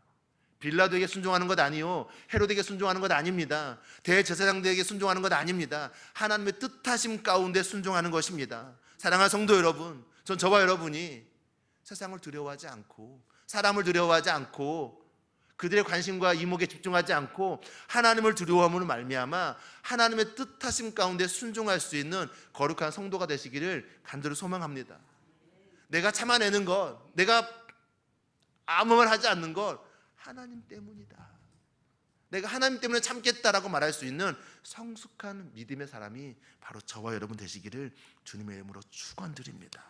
빌라도에게 순종하는 것 아니요, 헤롯에게 순종하는 것 아닙니다. 대제사장들에게 순종하는 것 아닙니다. 하나님의 뜻하심 가운데 순종하는 것입니다. 사랑하는 성도 여러분, 전 저와 여러분이 세상을 두려워하지 않고 사람을 두려워하지 않고 그들의 관심과 이목에 집중하지 않고 하나님을 두려워함으로 말미암아 하나님의 뜻하심 가운데 순종할 수 있는 거룩한 성도가 되시기를 간절히 소망합니다. 내가 참아내는 것, 내가 아무 말 하지 않는 것 하나님 때문이다. 내가 하나님 때문에 참겠다라고 말할 수 있는 성숙한 믿음의 사람이 바로 저와 여러분 되시기를 주님의 이름으로 축원드립니다.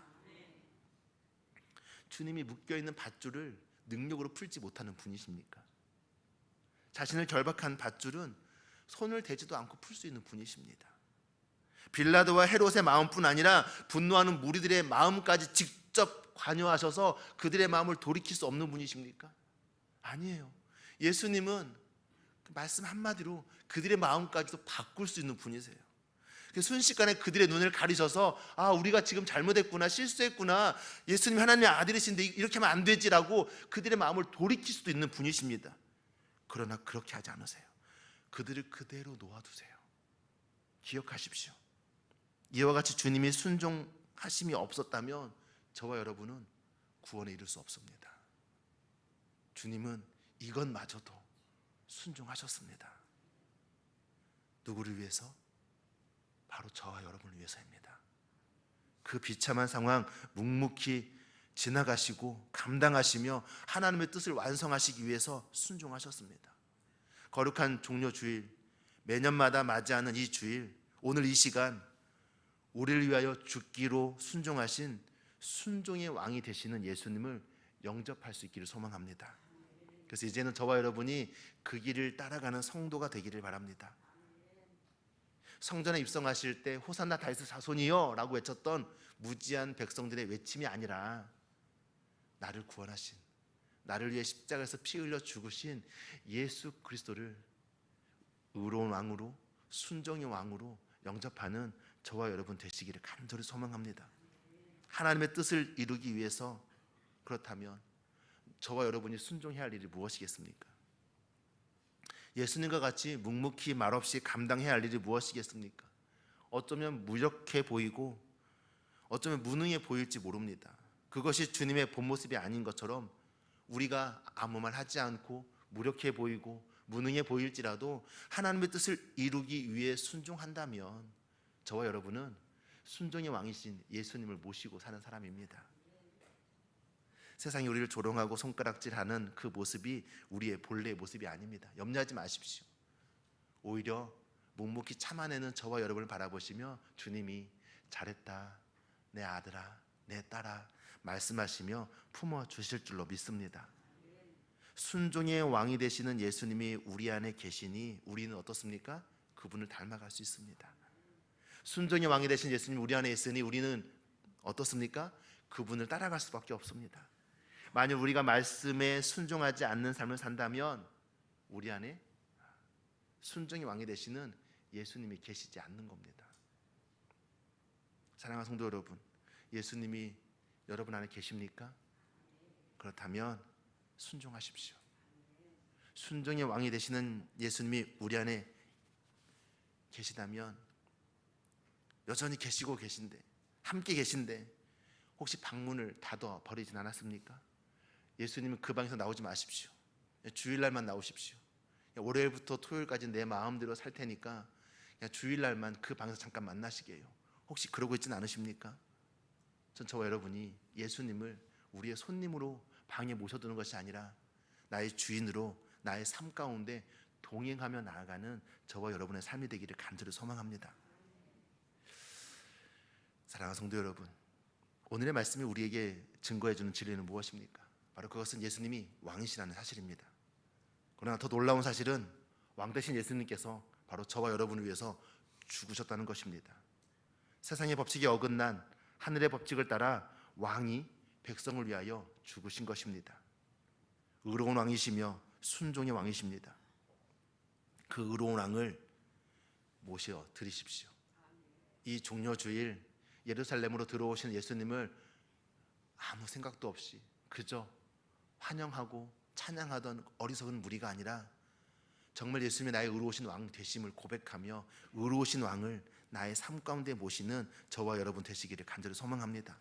주님이 묶여있는 밧줄을 능력으로 풀지 못하는 분이십니까? 자신을 결박한 밧줄은 손을 대지도 않고 풀 수 있는 분이십니다. 빌라도와 헤롯의 마음뿐 아니라 분노하는 무리들의 마음까지 직접 관여하셔서 그들의 마음을 돌이킬 수 없는 분이십니까? 아니에요. 예수님은 그 말씀 한마디로 그들의 마음까지도 바꿀 수 있는 분이세요. 순식간에 그들의 눈을 가리셔서 우리가 지금 잘못했구나, 실수했구나, 예수님이 하나님의 아들이신데 이렇게 하면 안 되지라고 그들의 마음을 돌이킬 수도 있는 분이십니다. 그러나 그렇게 하지 않으세요. 그들을 그대로 놓아두세요. 기억하십시오. 이와 같이 주님이 순종하심이 없었다면 저와 여러분은 구원에 이를 수 없습니다. 주님은 이것마저도 순종하셨습니다. 누구를 위해서? 바로 저와 여러분을 위해서입니다. 그 비참한 상황 묵묵히 지나가시고 감당하시며 하나님의 뜻을 완성하시기 위해서 순종하셨습니다. 거룩한 종료주일, 매년마다 맞이하는 이 주일, 오늘 이 시간 우리를 위하여 죽기로 순종하신 순종의 왕이 되시는 예수님을 영접할 수 있기를 소망합니다. 그래서 이제는 저와 여러분이 그 길을 따라가는 성도가 되기를 바랍니다. 성전에 입성하실 때 호산나 다윗의 자손이여 라고 외쳤던 무지한 백성들의 외침이 아니라 나를 구원하신, 나를 위해 십자가에서 피 흘려 죽으신 예수 그리스도를 의로운 왕으로, 순종의 왕으로 영접하는 저와 여러분 되시기를 간절히 소망합니다. 하나님의 뜻을 이루기 위해서 그렇다면 저와 여러분이 순종해야 할 일이 무엇이겠습니까? 예수님과 같이 묵묵히 말없이 감당해야 할 일이 무엇이겠습니까? 어쩌면 무력해 보이고 어쩌면 무능해 보일지 모릅니다. 그것이 주님의 본 모습이 아닌 것처럼 우리가 아무 말 하지 않고 무력해 보이고 무능해 보일지라도 하나님의 뜻을 이루기 위해 순종한다면 저와 여러분은 순종의 왕이신 예수님을 모시고 사는 사람입니다. 세상이 우리를 조롱하고 손가락질하는 그 모습이 우리의 본래의 모습이 아닙니다. 염려하지 마십시오. 오히려 묵묵히 참아내는 저와 여러분을 바라보시며 주님이 잘했다, 내 아들아, 내 딸아 말씀하시며 품어주실 줄로 믿습니다. 순종의 왕이 되시는 예수님이 우리 안에 계시니 우리는 어떻습니까? 그분을 닮아갈 수 있습니다. 순종의 왕이 되신 예수님이 우리 안에 있으니 우리는 어떻습니까? 그분을 따라갈 수밖에 없습니다. 만약 우리가 말씀에 순종하지 않는 삶을 산다면 우리 안에 순종의 왕이 되시는 예수님이 계시지 않는 겁니다. 사랑하는 성도 여러분, 예수님이 여러분 안에 계십니까? 그렇다면 순종하십시오. 순종의 왕이 되시는 예수님이 우리 안에 계시다면 여전히 계시고 계신데 함께 계신데 혹시 방문을 닫아 버리진 않았습니까? 예수님은 그 방에서 나오지 마십시오. 주일날만 나오십시오. 월요일부터 토요일까지 내 마음대로 살 테니까 그냥 주일날만 그 방에서 잠깐 만나시게 해요. 혹시 그러고 있지는 않으십니까? 전 저와 여러분이 예수님을 우리의 손님으로 방에 모셔두는 것이 아니라 나의 주인으로 나의 삶 가운데 동행하며 나아가는 저와 여러분의 삶이 되기를 간절히 소망합니다. 사랑하는 성도 여러분, 오늘의 말씀이 우리에게 증거해주는 진리는 무엇입니까? 바로 그것은 예수님이 왕이시라는 사실입니다. 그러나 더 놀라운 사실은 왕 되신 예수님께서 바로 저와 여러분을 위해서 죽으셨다는 것입니다. 세상의 법칙에 어긋난 하늘의 법칙을 따라 왕이 백성을 위하여 죽으신 것입니다. 의로운 왕이시며 순종의 왕이십니다. 그 의로운 왕을 모셔 드리십시오. 이 종려주일 예루살렘으로 들어오신 예수님을 아무 생각도 없이 그저 환영하고 찬양하던 어리석은 무리가 아니라 정말 예수님이 나의 의로우신 왕 되심을 고백하며 의로우신 왕을 나의 삶 가운데 모시는 저와 여러분 되시기를 간절히 소망합니다.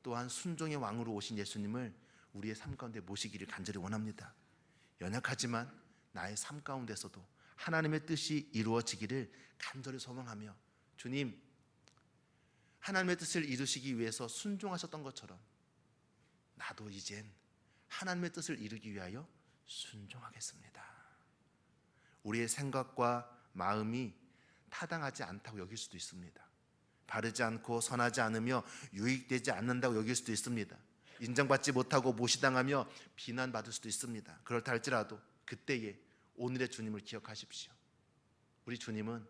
또한 순종의 왕으로 오신 예수님을 우리의 삶 가운데 모시기를 간절히 원합니다. 연약하지만 나의 삶 가운데서도 하나님의 뜻이 이루어지기를 간절히 소망하며 주님, 하나님의 뜻을 이루시기 위해서 순종하셨던 것처럼 나도 이젠 하나님의 뜻을 이루기 위하여 순종하겠습니다. 우리의 생각과 마음이 타당하지 않다고 여길 수도 있습니다. 바르지 않고 선하지 않으며 유익되지 않는다고 여길 수도 있습니다. 인정받지 못하고 무시당하며 비난받을 수도 있습니다. 그렇다 할지라도 그때에 오늘의 주님을 기억하십시오. 우리 주님은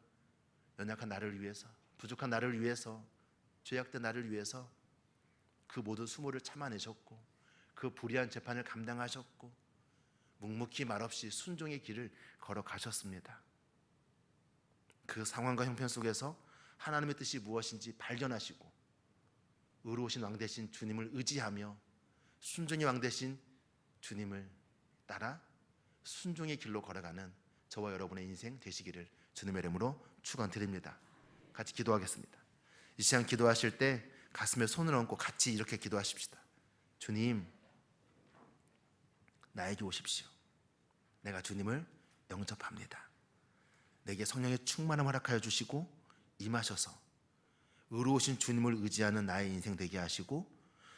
연약한 나를 위해서, 부족한 나를 위해서, 죄악된 나를 위해서 그 모든 수모를 참아내셨고 그 불의한 재판을 감당하셨고 묵묵히 말없이 순종의 길을 걸어가셨습니다. 그 상황과 형편 속에서 하나님의 뜻이 무엇인지 발견하시고 의로우신 왕 되신 주님을 의지하며 순종의 왕 되신 주님을 따라 순종의 길로 걸어가는 저와 여러분의 인생 되시기를 주님의 이름으로 축원드립니다. 같이 기도하겠습니다. 이 시간 기도하실 때 가슴에 손을 얹고 같이 이렇게 기도하십시다. 주님, 나에게 오십시오. 내가 주님을 영접합니다. 내게 성령의 충만함을 허락하여 주시고 임하셔서 의로우신 주님을 의지하는 나의 인생 되게 하시고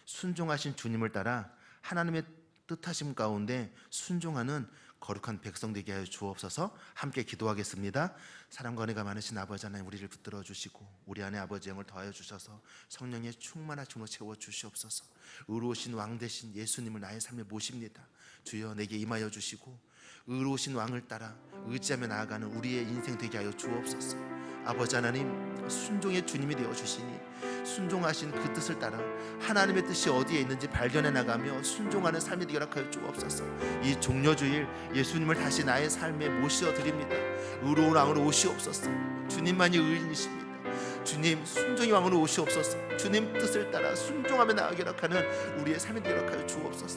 순종하신 주님을 따라 하나님의 뜻하심 가운데 순종하는 거룩한 백성 되게 하여 주옵소서. 함께 기도하겠습니다. 사랑과 은혜가 많으신 아버지 하나님, 우리를 붙들어 주시고 우리 안에 아버지 영을 더하여 주셔서 성령의 충만하심으로 채워 주시옵소서. 의로우신 왕 되신 예수님을 나의 삶에 모십니다. 주여, 내게 임하여 주시고 의로우신 왕을 따라 의지하며 나아가는 우리의 인생 되게 하여 주옵소서. 아버지 하나님, 순종의 주님이 되어 주시니 순종하신 그 뜻을 따라 하나님의 뜻이 어디에 있는지 발견해 나가며 순종하는 삶이 되게 허락하여 주옵소서. 이 종려주일 예수님을 다시 나의 삶에 모셔드립니다. 의로운 왕으로 오시옵소서. 주님만이 의인이십니다. 주님, 순종의 왕으로 오시옵소서. 주님 뜻을 따라 순종하며 나아가게 허락하는 우리의 삶이 되게 허락하여 주옵소서.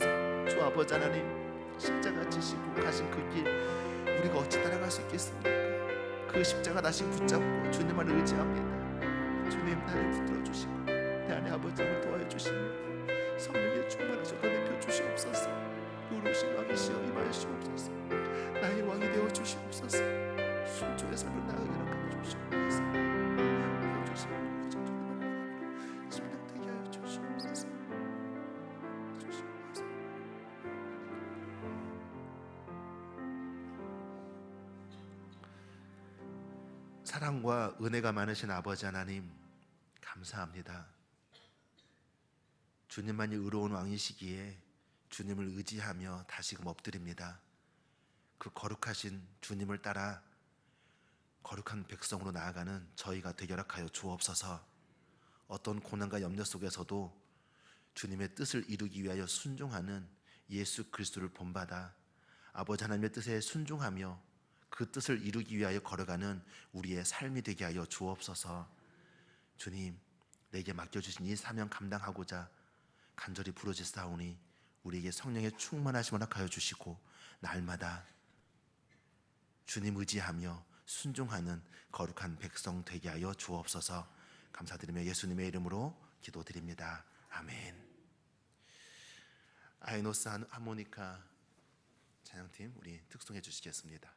주 아버지 하나님, 십자가 지시고 가신 그 길 우리가 어찌 따라갈 수 있겠습니까? 그 십자가 다시 붙잡고 주님만 의지합니다. 주님, 나를 붙들어 주시고 내 안에 아버지를 도와주시며 성령의 충만하셔서 내펴 주시옵소서. 누르신 왕이시여 임하시옵소서. 나의 왕이 되어 주시옵소서. 순종의 삶을 나아가게 하여 주시옵소서. 주시옵소서. 심령되게 하여 주시옵소서. 주시옵소서. 사랑과 은혜가 많으신 아버지 하나님, 감사합니다. 주님만이 의로운 왕이시기에 주님을 의지하며 다시금 엎드립니다. 그 거룩하신 주님을 따라 거룩한 백성으로 나아가는 저희가 되게 하여 주옵소서. 어떤 고난과 염려 속에서도 주님의 뜻을 이루기 위하여 순종하는 예수 그리스도를 본받아 아버지 하나님의 뜻에 순종하며 그 뜻을 이루기 위하여 걸어가는 우리의 삶이 되게 하여 주옵소서. 주님, 내게 맡겨주신 이 사명 감당하고자 간절히 부르짖사오니 우리에게 성령의 충만하심을 허락하여 주시고 날마다 주님 의지하며 순종하는 거룩한 백성 되게 하여 주옵소서. 감사드리며 예수님의 이름으로 기도드립니다. 아멘. 아이노스 하모니카 찬양팀 우리 특송해 주시겠습니다.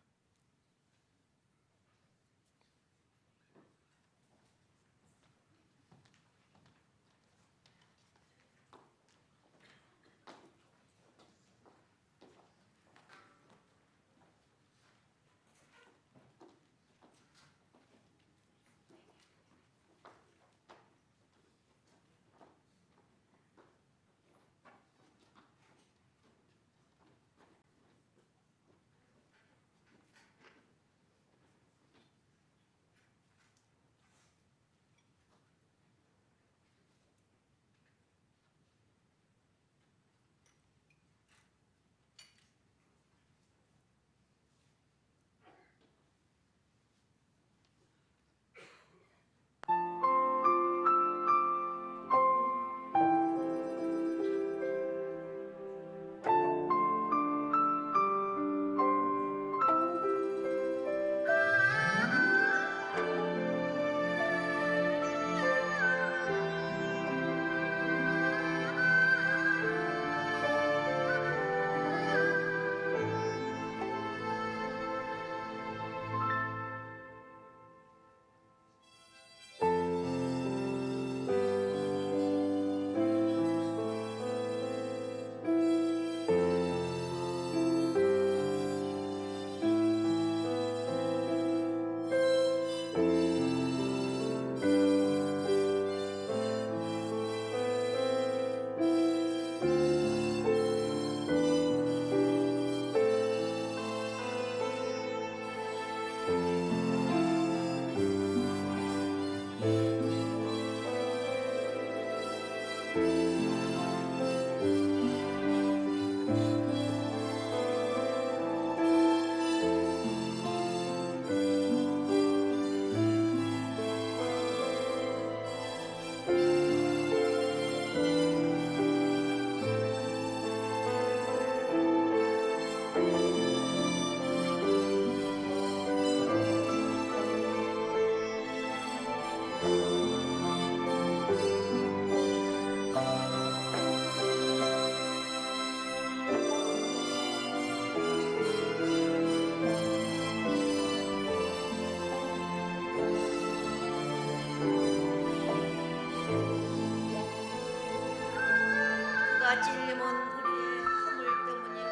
그가 찔림은 우리의 허물 때문이요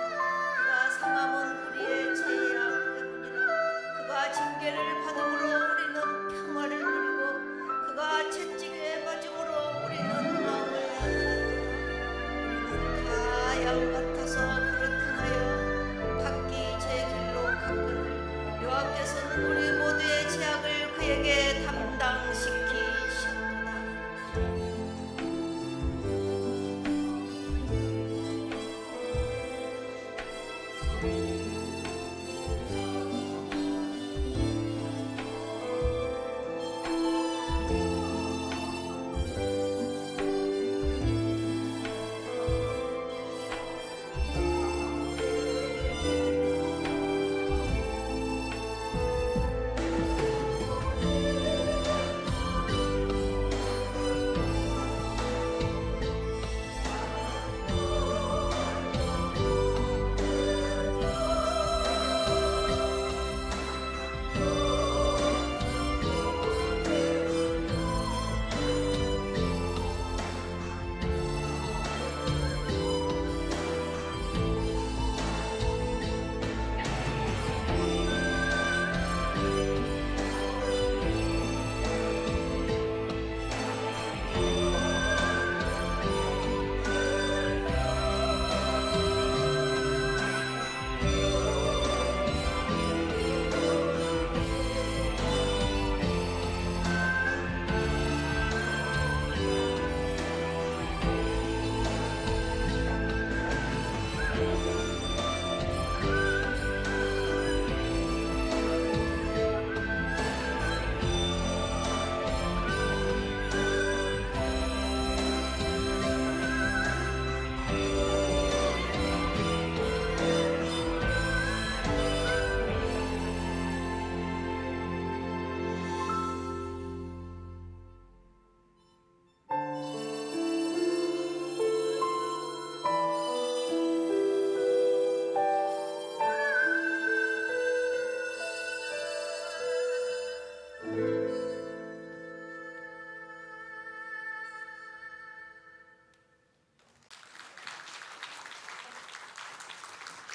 그가 상함은 우리의 죄악 때문이라. 그가 징계를 받음으로 우리는 평화를 누리고 그가 채찍에 맞음으로 우리는 마음을 얻었다. 우리는 다 양 같아서 그를 행하여 각기 제 길로 갔거늘 여호와께서는 우리 모두의 죄악을 그에게 담당시키셨도다.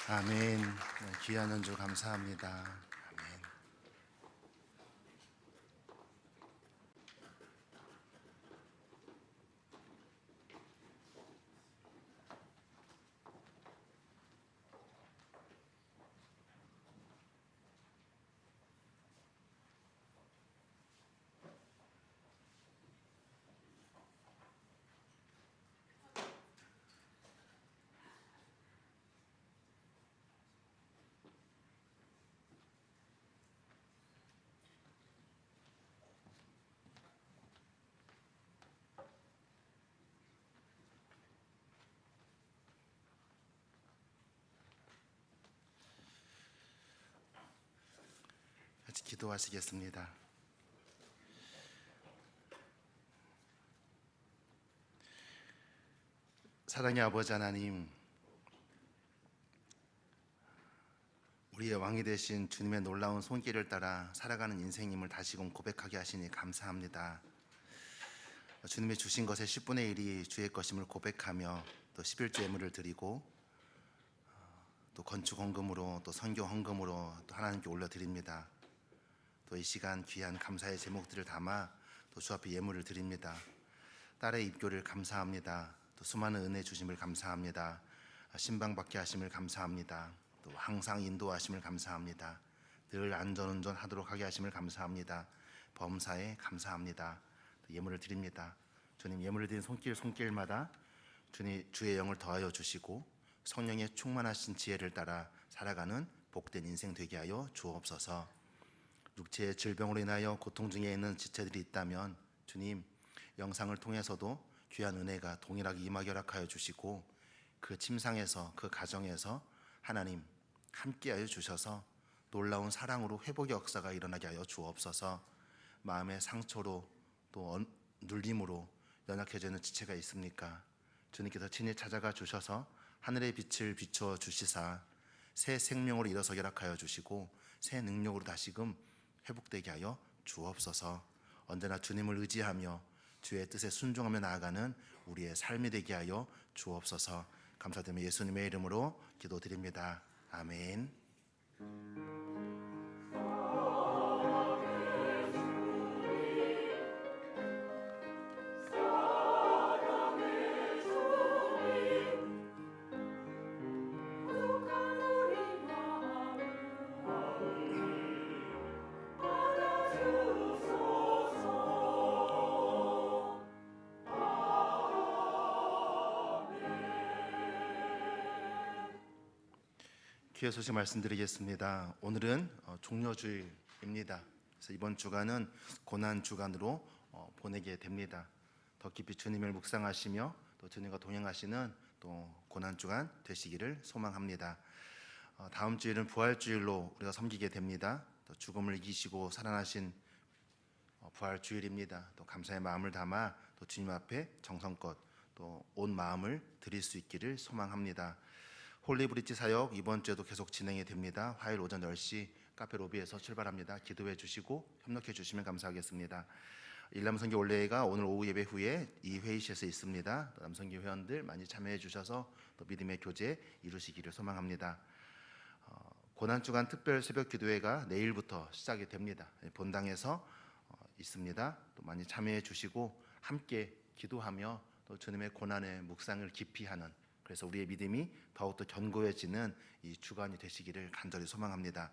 아멘. 귀한 연주 감사합니다. 아멘. 같이 기도하시겠습니다. 사랑의 아버지 하나님, 우리의 왕이 되신 주님의 놀라운 손길을 따라 살아가는 인생임을 다시금 고백하게 하시니 감사합니다. 주님이 주신 것의 10분의 1이 주의 것임을 고백하며 또 11조 예물을 드리고 또 건축 헌금으로 또 선교 헌금으로 또 하나님께 올려드립니다. 또 이 시간 귀한 감사의 제목들을 담아 또 주 앞에 예물을 드립니다. 딸의 입교를 감사합니다. 또 수많은 은혜 주심을 감사합니다. 신방받게 하심을 감사합니다. 또 항상 인도하심을 감사합니다. 늘 안전운전하도록 하게 하심을 감사합니다. 범사에 감사합니다. 또 예물을 드립니다. 주님, 예물을 드린 손길마다 주의 영을 더하여 주시고 성령의 충만하신 지혜를 따라 살아가는 복된 인생 되게 하여 주옵소서. 육체의 질병으로 인하여 고통 중에 있는 지체들이 있다면 주님, 영상을 통해서도 귀한 은혜가 동일하게 임하게 허락하여 주시고 그 침상에서 그 가정에서 하나님 함께하여 주셔서 놀라운 사랑으로 회복의 역사가 일어나게 하여 주옵소서. 마음의 상처로 또 눌림으로 연약해져 있는 지체가 있습니까? 주님께서 친히 찾아가 주셔서 하늘의 빛을 비춰 주시사 새 생명으로 일어서게 허락하여 주시고 새 능력으로 다시금 회복되게 하여 주옵소서. 언제나 주님을 의지하며 주의 뜻에 순종하며 나아가는 우리의 삶이 되게 하여 주옵소서. 감사드리며 예수님의 이름으로 기도드립니다. 아멘. 귀의 소식 말씀드리겠습니다. 오늘은 종려주일입니다. 그래서 이번 주간은 고난 주간으로 보내게 됩니다. 더 깊이 주님을 묵상하시며 또 주님과 동행하시는 또 고난 주간 되시기를 소망합니다. 다음 주일은 부활주일로 우리가 섬기게 됩니다. 또 죽음을 이기시고 살아나신 부활주일입니다. 또 감사의 마음을 담아 또 주님 앞에 정성껏 또 온 마음을 드릴 수 있기를 소망합니다. 홀리브릿지 사역 이번 주에도 계속 진행이 됩니다. 화요일 오전 10시 카페 로비에서 출발합니다. 기도해 주시고 협력해 주시면 감사하겠습니다. 일남선교 올레회가 오늘 오후 예배 후에 이 회의실에서 있습니다. 남선교 회원들 많이 참여해 주셔서 또 믿음의 교제 이루시기를 소망합니다. 고난주간 특별 새벽 기도회가 내일부터 시작이 됩니다. 본당에서 있습니다. 또 많이 참여해 주시고 함께 기도하며 또 주님의 고난의 묵상을 깊이 하는, 그래서 우리의 믿음이 더욱더 견고해지는 이 주간이 되시기를 간절히 소망합니다.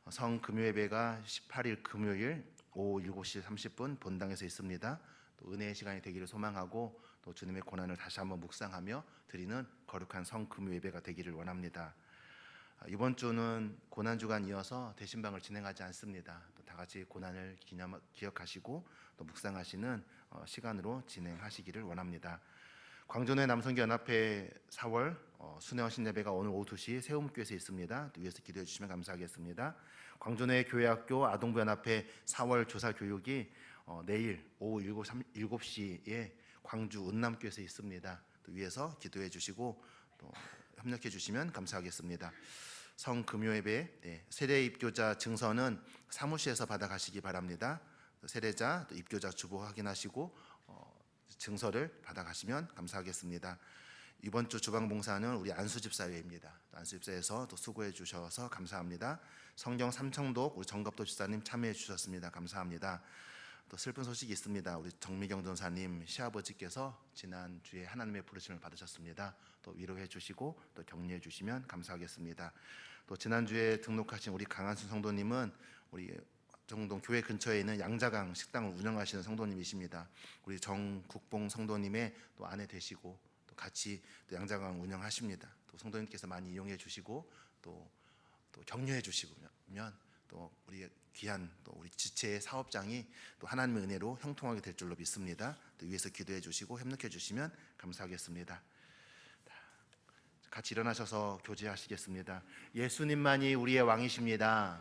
성금요예배가 18일 금요일 오후 7시 30분 본당에서 있습니다. 또 은혜의 시간이 되기를 소망하고 또 주님의 고난을 다시 한번 묵상하며 드리는 거룩한 성금요예배가 되기를 원합니다. 이번 주는 고난주간 이어서 대신방을 진행하지 않습니다. 또 다 같이 고난을 기억하시고 또 묵상하시는 시간으로 진행하시기를 원합니다. 광주의 남성교 연합회 4월 순회원 신예배가 오늘 오후 2시 세움교회에서 있습니다. 또 위에서 기도해 주시면 감사하겠습니다. 광주의 교회학교 아동부 연합회 4월 조사 교육이 내일 오후 7시에 광주 은남교회에서 있습니다. 또 위에서 기도해 주시고 또 협력해 주시면 감사하겠습니다. 성금요예배 세례 입교자 증서는 사무실에서 받아가시기 바랍니다. 세례자 또 입교자 주보 확인하시고 증서를 받아가시면 감사하겠습니다. 이번 주 주방봉사는 우리 안수집사회입니다. 안수집사에서 또 수고해 주셔서 감사합니다. 성경 삼청독 우리 정갑도 집사님 참여해 주셨습니다. 감사합니다. 또 슬픈 소식이 있습니다. 우리 정미경 전사님 시아버지께서 지난주에 하나님의 부르심을 받으셨습니다. 또 위로해 주시고 또 격려해 주시면 감사하겠습니다. 또 지난주에 등록하신 우리 강한순 성도님은 우리 정동 교회 근처에 있는 양자강 식당을 운영하시는 성도님이십니다. 우리 정국봉 성도님의 또 아내 되시고 또 같이 또 양자강 운영하십니다. 또 성도님께서 많이 이용해 주시고 또 격려해 주시면 또 우리 귀한 또 우리 지체의 사업장이 또 하나님의 은혜로 형통하게 될 줄로 믿습니다. 또 위에서 기도해 주시고 협력해 주시면 감사하겠습니다. 같이 일어나셔서 교제하시겠습니다. 예수님만이 우리의 왕이십니다.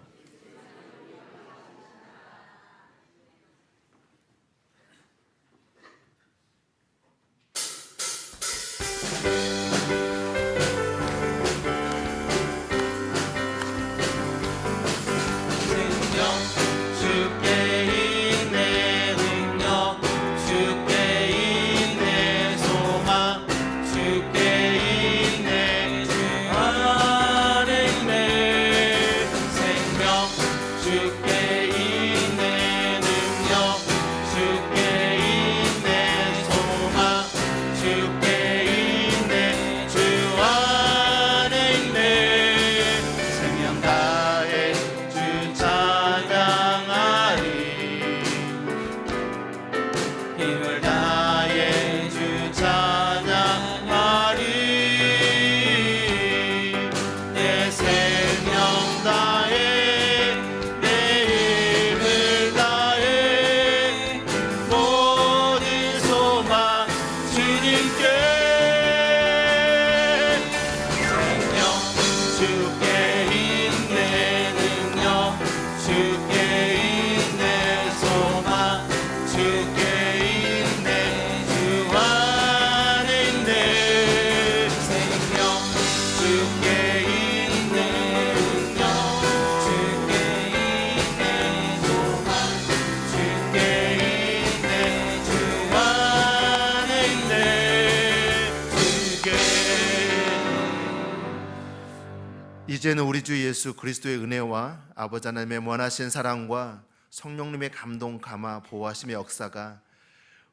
이제는 우리 주 예수 그리스도의 은혜와 아버지 하나님의 원하신 사랑과 성령님의 감동 감화 보호하심의 역사가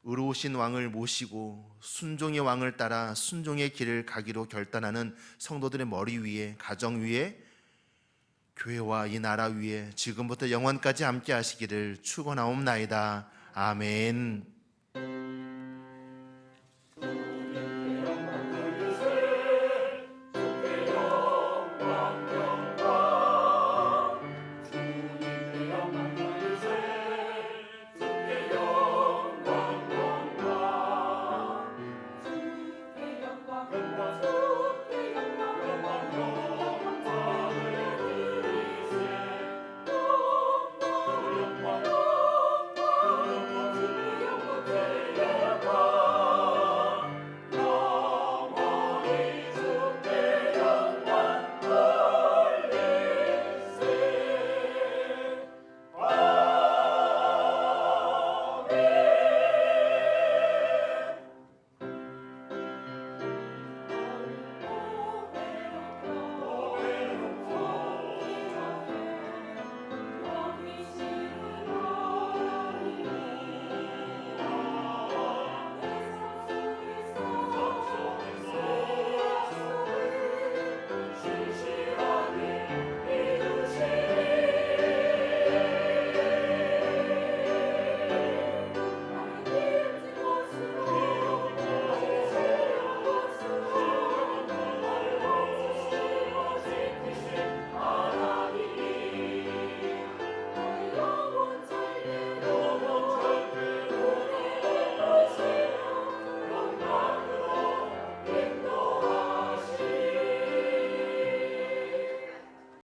의로우신 왕을 모시고 순종의 왕을 따라 순종의 길을 가기로 결단하는 성도들의 머리 위에, 가정 위에, 교회와 이 나라 위에 지금부터 영원까지 함께 하시기를 축원하옵나이다. 아멘.